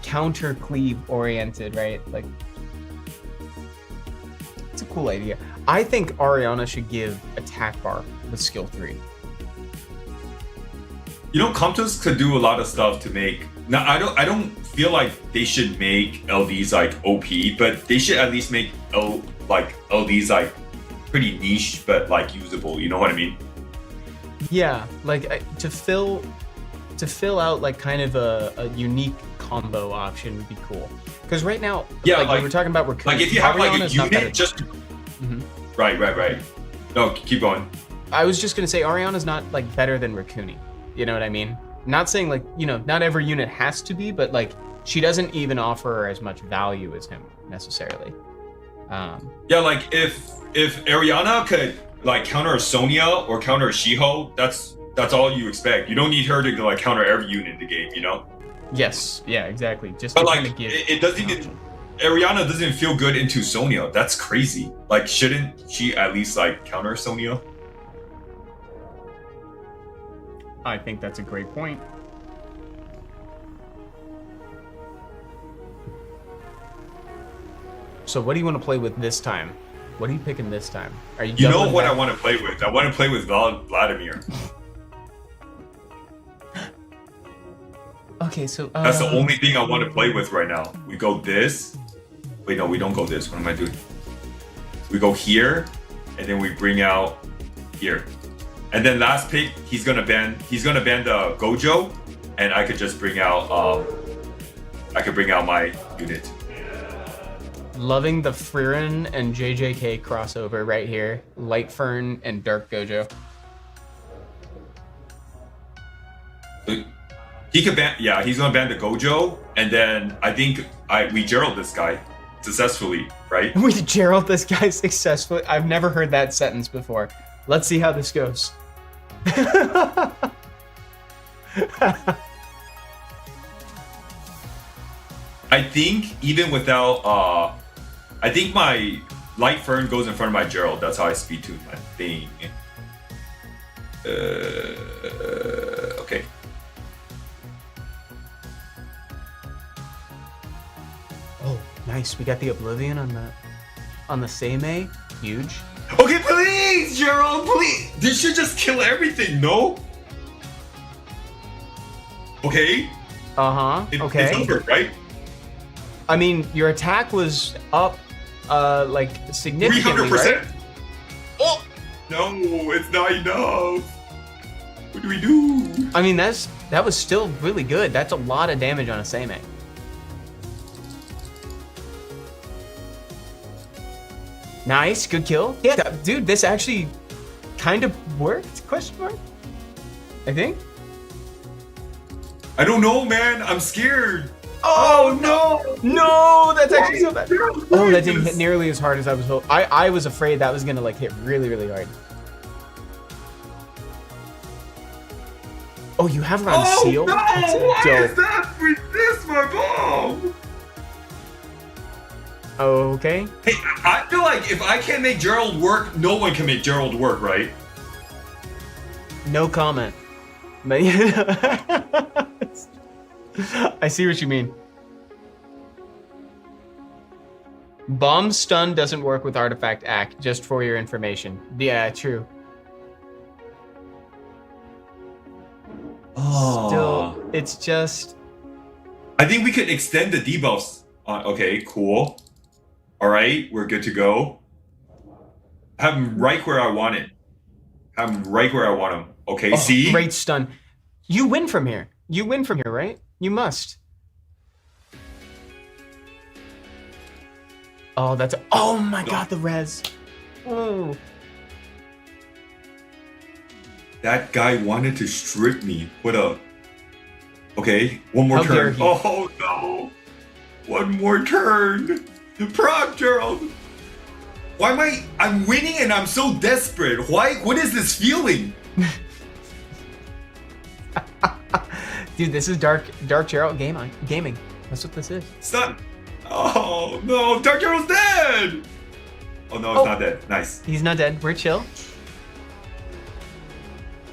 counter cleave oriented, right? Like, it's a cool idea. I think Ariana should give attack bar with skill 3. You know, Comptos could do a lot of stuff to make. Now, I don't feel like they should make LDs like OP, but they should at least make LDs like pretty niche but like usable. You know what I mean? Yeah, like to fill out like kind of a unique combo option would be cool. Because right now, yeah, like we were talking about, like if you have like a Ariana's not unit, just right. No, keep going. I was just gonna say Ariana's not like better than Rakuni. You know what I mean? Not saying like, you know, not every unit has to be, but like she doesn't even offer as much value as him necessarily. Yeah, like if Ariana could like counter a Sonya or counter a Shiho, that's all you expect. You don't need her to like counter every unit in the game, you know? Yes, yeah, exactly. Just but to like kind of give it doesn't even Ariana doesn't feel good into Sonya. That's crazy. Like, shouldn't she at least like counter Sonya? I think that's a great point. So what do you want to play with this time? What are you picking this time? Are you? You know what I want to play with? I want to play with Vladimir. Okay, so that's the only thing I want to play with right now. We go this. Wait, no, we don't go this. What am I doing? We go here, and then we bring out here. And then last pick, he's gonna ban the Gojo, and I could just bring out my unit. Loving the Frieren and JJK crossover right here. Light Fern and Dark Gojo. He could ban, yeah, he's gonna ban the Gojo, and then I think we Gerald this guy successfully, right? We Gerald this guy successfully. I've never heard that sentence before. Let's see how this goes. I think even without I think my Light Fern goes in front of my Gerald. That's how I speed tune my thing. Okay. Oh, nice. We got the Oblivion on the Seimei. Huge. Okay, please, Gerald, please. This should just kill everything, no? Okay. Okay. It's over, right? I mean, your attack was up, like significantly, 300%. right? Oh no, it's not enough. What do we do? I mean, that was still really good. That's a lot of damage on a Seimei. Nice, good kill. Yeah, dude, this actually kind of worked? Question mark? I think. I don't know, man. I'm scared. Oh no! No, that's actually so bad. Oh, that didn't hit nearly as hard as I was hoping. I was afraid that was gonna like hit really, really hard. Oh, you have round seal? No! That's Why dope. is that resist my bomb? Okay. Hey, I feel like if I can't make Gerald work, no one can make Gerald work, right? No comment. But I see what you mean. Bomb stun doesn't work with artifact act, just for your information. Yeah, true. Oh. Still, it's just... I think we could extend the debuffs. Okay, cool. All right, we're good to go. Have him right where I want it. Have him right where I want him. Okay, see? Great stun. You win from here. You win from here, right? You must. Oh, that's... Oh my god, the res. Oh. That guy wanted to strip me. What a... Okay, one more How dare turn. he. Oh no. One more turn. Proc, Gerald. Why am I'm winning and I'm so desperate. Why? What is this feeling? Dude, this is Dark Gerald gaming. That's what this is. It's not... Oh no, Dark Gerald's dead. Oh no, it's not dead. Nice. He's not dead. We're chill.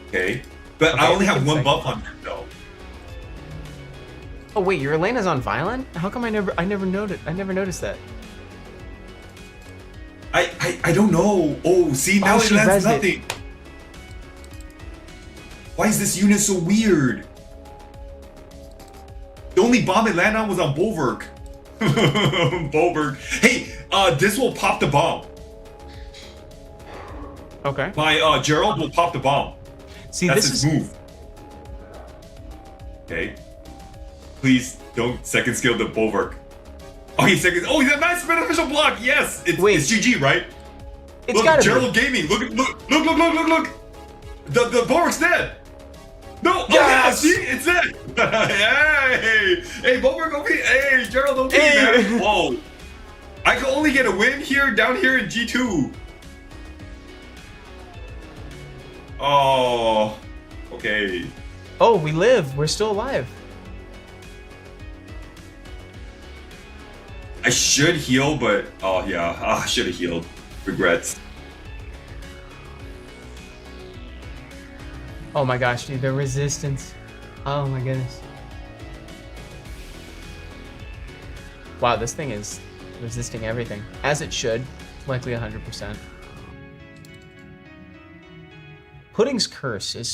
Okay. But Okay, I only we have can one say- buff on him though. Oh wait, your Elena's on violent? How come I never noticed that? I don't know. Oh, see, now it she lands rezzed it. nothing. Why is this unit so weird? The only bomb it landed on was on Bulwark. Bulwark. Hey, this will pop the bomb. Okay. My Gerald will pop the bomb. See, That's this his is move. Okay. Please don't second skill the Bulwark. Oh, he's second. Oh, he's a nice beneficial block. Yes, it's GG, right? It's Look, gotta Gerald Gaming. Look. The Bulwark's dead. No. Yes! Okay, see, it's dead. Hey, Bulwark OP. Hey, Gerald OP, Hey. man. Whoa. I can only get a win here, down here in G2. Oh. Okay. Oh, we live. We're still alive. I should heal, but oh yeah, I should have healed. Regrets. Oh my gosh, dude, the resistance. Oh my goodness. Wow, this thing is resisting everything. As it should, likely 100%. Pudding's Curse is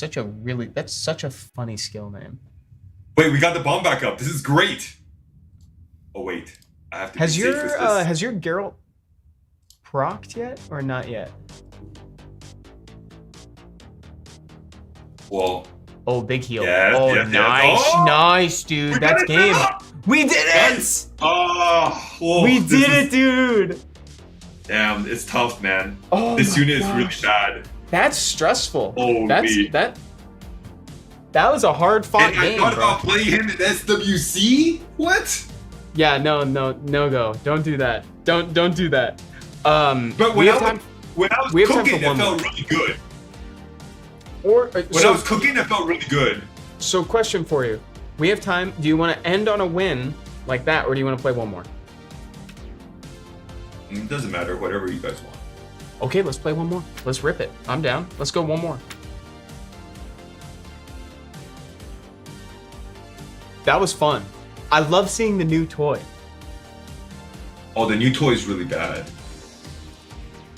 that's such a funny skill name. Wait, we got the bomb back up. This is great. Oh wait, I have to. Has your Geralt procced yet or not yet? Well. Oh, big heal. Yes, oh, yes, nice, yes. Oh! nice, dude. That's game. We did it! Yes. Oh, whoa, we did it, dude. Damn, it's tough, man. Oh, this unit gosh. is really bad. That's stressful. Oh, that was a hard fought game, I thought bro. about playing him in SWC. What? Yeah, no go. Don't do that. Don't do that. But when I was cooking, it felt really good. When I was cooking, it felt really good. So, question for you: we have time. Do you want to end on a win like that, or do you want to play one more? It doesn't matter. Whatever you guys want. Okay, let's play one more. Let's rip it. I'm down. Let's go one more. That was fun. I love seeing the new toy. Oh, the new toy is really bad.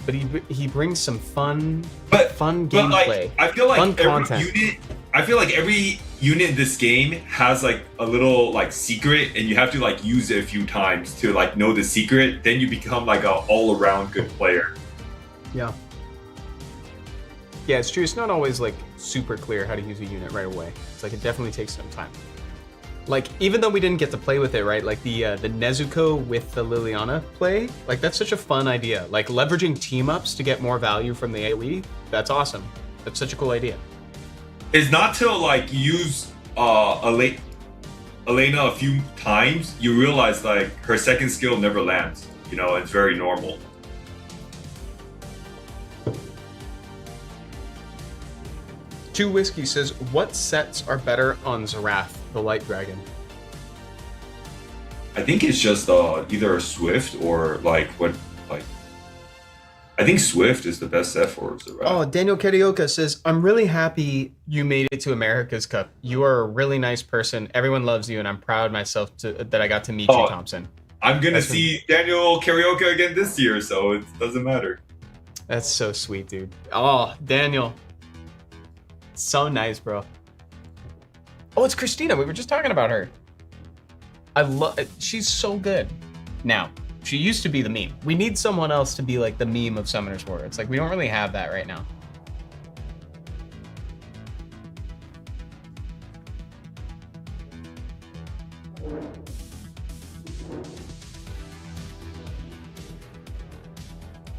But he brings some fun gameplay. gameplay. I feel like fun every content. every unit in this game has like a little like secret, and you have to like use it a few times to like know the secret. Then you become like a all-around good player. Yeah. Yeah, it's true. It's not always like super clear how to use a unit right away. It's like it definitely takes some time. Like, even though we didn't get to play with it, right? Like the Nezuko with the Liliana play, like that's such a fun idea. Like leveraging team ups to get more value from the AoE, that's awesome. That's such a cool idea. It's not till like you use Elena a few times, you realize like her second skill never lands. You know, it's very normal. Two Whiskey says, what sets are better on Zerath, the Light Dragon? I think it's just either Swift or like I think Swift is the best set for Zerath. Oh, Daniel Carioca says, I'm really happy you made it to America's Cup. You are a really nice person. Everyone loves you, and I'm proud of myself that I got to meet you, Thompson. I'm gonna see Daniel Carioca again this year, so it doesn't matter. That's so sweet, dude. Oh, Daniel. So nice, bro. Oh, it's Christina. We were just talking about her. She's so good. Now, she used to be the meme. We need someone else to be like the meme of Summoner's War. It's like we don't really have that right now.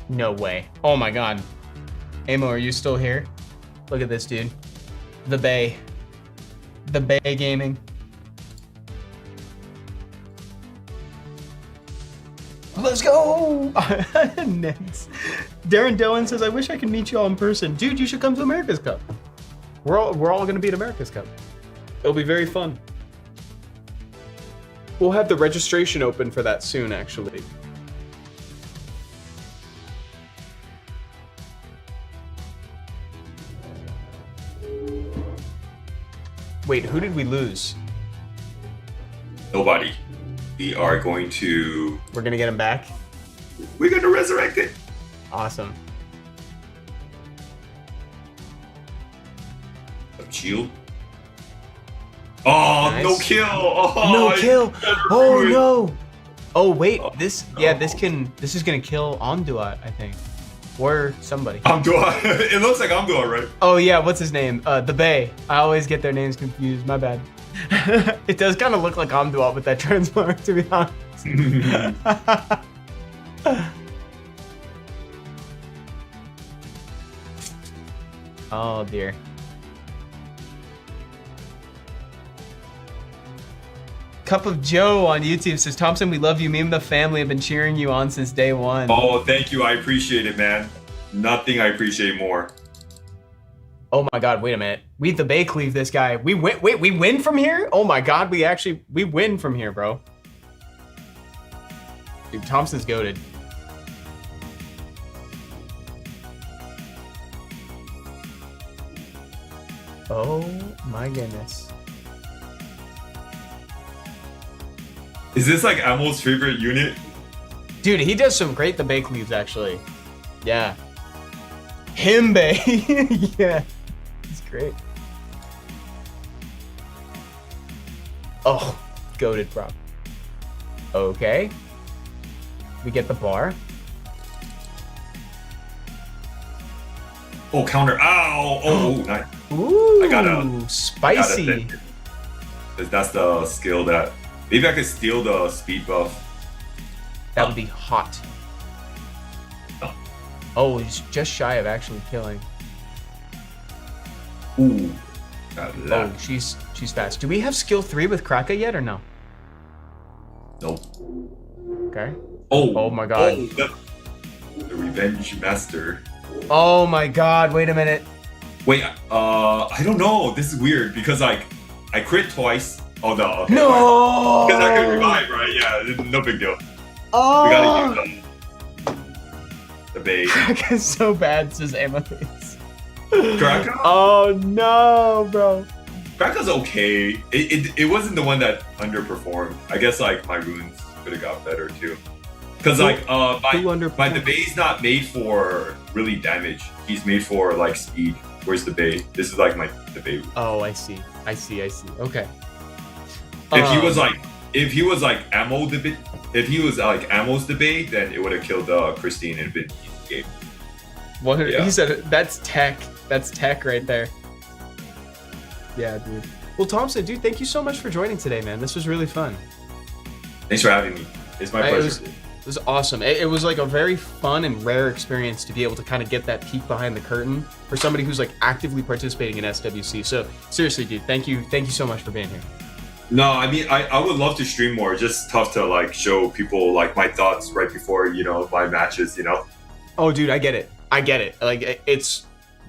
No way. Oh my god. Amo, are you still here? Look at this, dude. The Bay. The Bay Gaming. Let's go! Nice. Darren Dillon says, I wish I could meet you all in person. Dude, you should come to America's Cup. We're all gonna be at America's Cup. It'll be very fun. We'll have the registration open for that soon, actually. Wait, who did we lose? Nobody. We are going to... We're gonna get him back? We're gonna resurrect it. Awesome. A shield. Oh, Nice. no kill. Oh, No kill. Oh ruined. no. Oh wait, this no. this is gonna kill Amduat, I think. Or somebody. Amdua. It looks like Amdua, right? Oh yeah, what's his name? The Bay. I always get their names confused. My bad. It does kind of look like Amduat with that transmark, to be honest. Oh dear. Cup of Joe on YouTube says, Thompson, we love you. Me and the family have been cheering you on since day one. Oh, thank you. I appreciate it, man. Nothing I appreciate more. Oh my god, wait a minute. We the Bay cleave this guy. We win from here? Oh my god, we win from here, bro. Dude, Thompson's goated. Oh my goodness. Is this like Amo's favorite unit? Dude, he does some great debate cleaves actually. Yeah. Himbe. Yeah. He's great. Oh, goated prop. Okay. We get the bar. Oh, counter. Ow. Oh, nice. Ooh, I gotta spicy. think. That's the skill that... Maybe I could steal the speed buff. That would be hot. Oh. Oh, he's just shy of actually killing. Ooh. Got that. Oh, she's fast. Do we have skill 3 with Kraka yet or no? Nope. Okay. Oh my god. Oh, the Revenge Master. Oh my god, wait a minute. Wait, I don't know. This is weird because like I crit twice. Oh no. Okay, No! because I could revive, right? Yeah, no big deal. Oh! We gotta use the bait. Kraka's so bad, says Amethyst. Kraka? Oh no, bro. Kraka's okay. It wasn't the one that underperformed. I guess like my runes could have got better too. Cause like my debate's not made for really damage. He's made for like speed. Where's the bait? This is like my debate. Oh, I see. Okay. If he was like ammo debate, if he was like ammo's debate, then it would have killed Christine and been an easy game. What Yeah. he said? That's tech. That's tech right there. Yeah, dude. Well, Thompson, dude, thank you so much for joining today, man. This was really fun. Thanks for having me. It's my pleasure. It was awesome. It was like a very fun and rare experience to be able to kind of get that peek behind the curtain for somebody who's like actively participating in SWC. So seriously, dude, thank you so much for being here. No, I mean, I would love to stream more. Just tough to like show people like my thoughts right before, you know, my matches, you know? Oh, dude, I get it. Like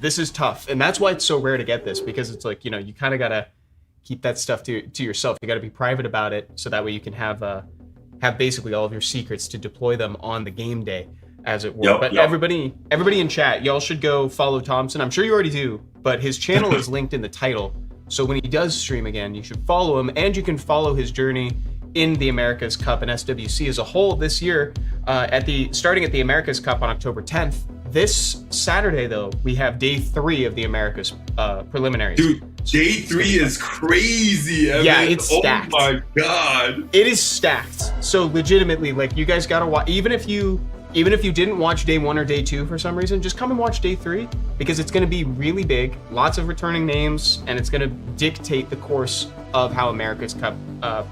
this is tough. And that's why it's so rare to get this, because it's like, you know, you kind of got to keep that stuff to yourself. You got to be private about it. So that way you can have basically all of your secrets to deploy them on the game day, as it were. But everybody in chat, y'all should go follow Thompson. I'm sure you already do, but his channel is linked in the title. So when he does stream again, you should follow him, and you can follow his journey in the America's Cup and SWC as a whole this year. Starting at the America's Cup on October 10th. This Saturday, though, we have day 3 of the America's preliminaries. Dude, day 3 is crazy, Evan. Yeah, it's stacked. Oh my god. It is stacked. So legitimately, like, you guys gotta watch. Even if you didn't watch day 1 or day 2 for some reason, just come and watch day 3, because it's gonna be really big, lots of returning names, and it's gonna dictate the course of how America's Cup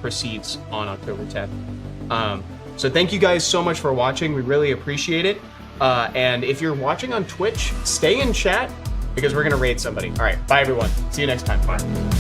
proceeds on October 10th. So thank you guys so much for watching. We really appreciate it. And if you're watching on Twitch, stay in chat, because we're gonna raid somebody. All right, bye everyone. See you next time. Bye.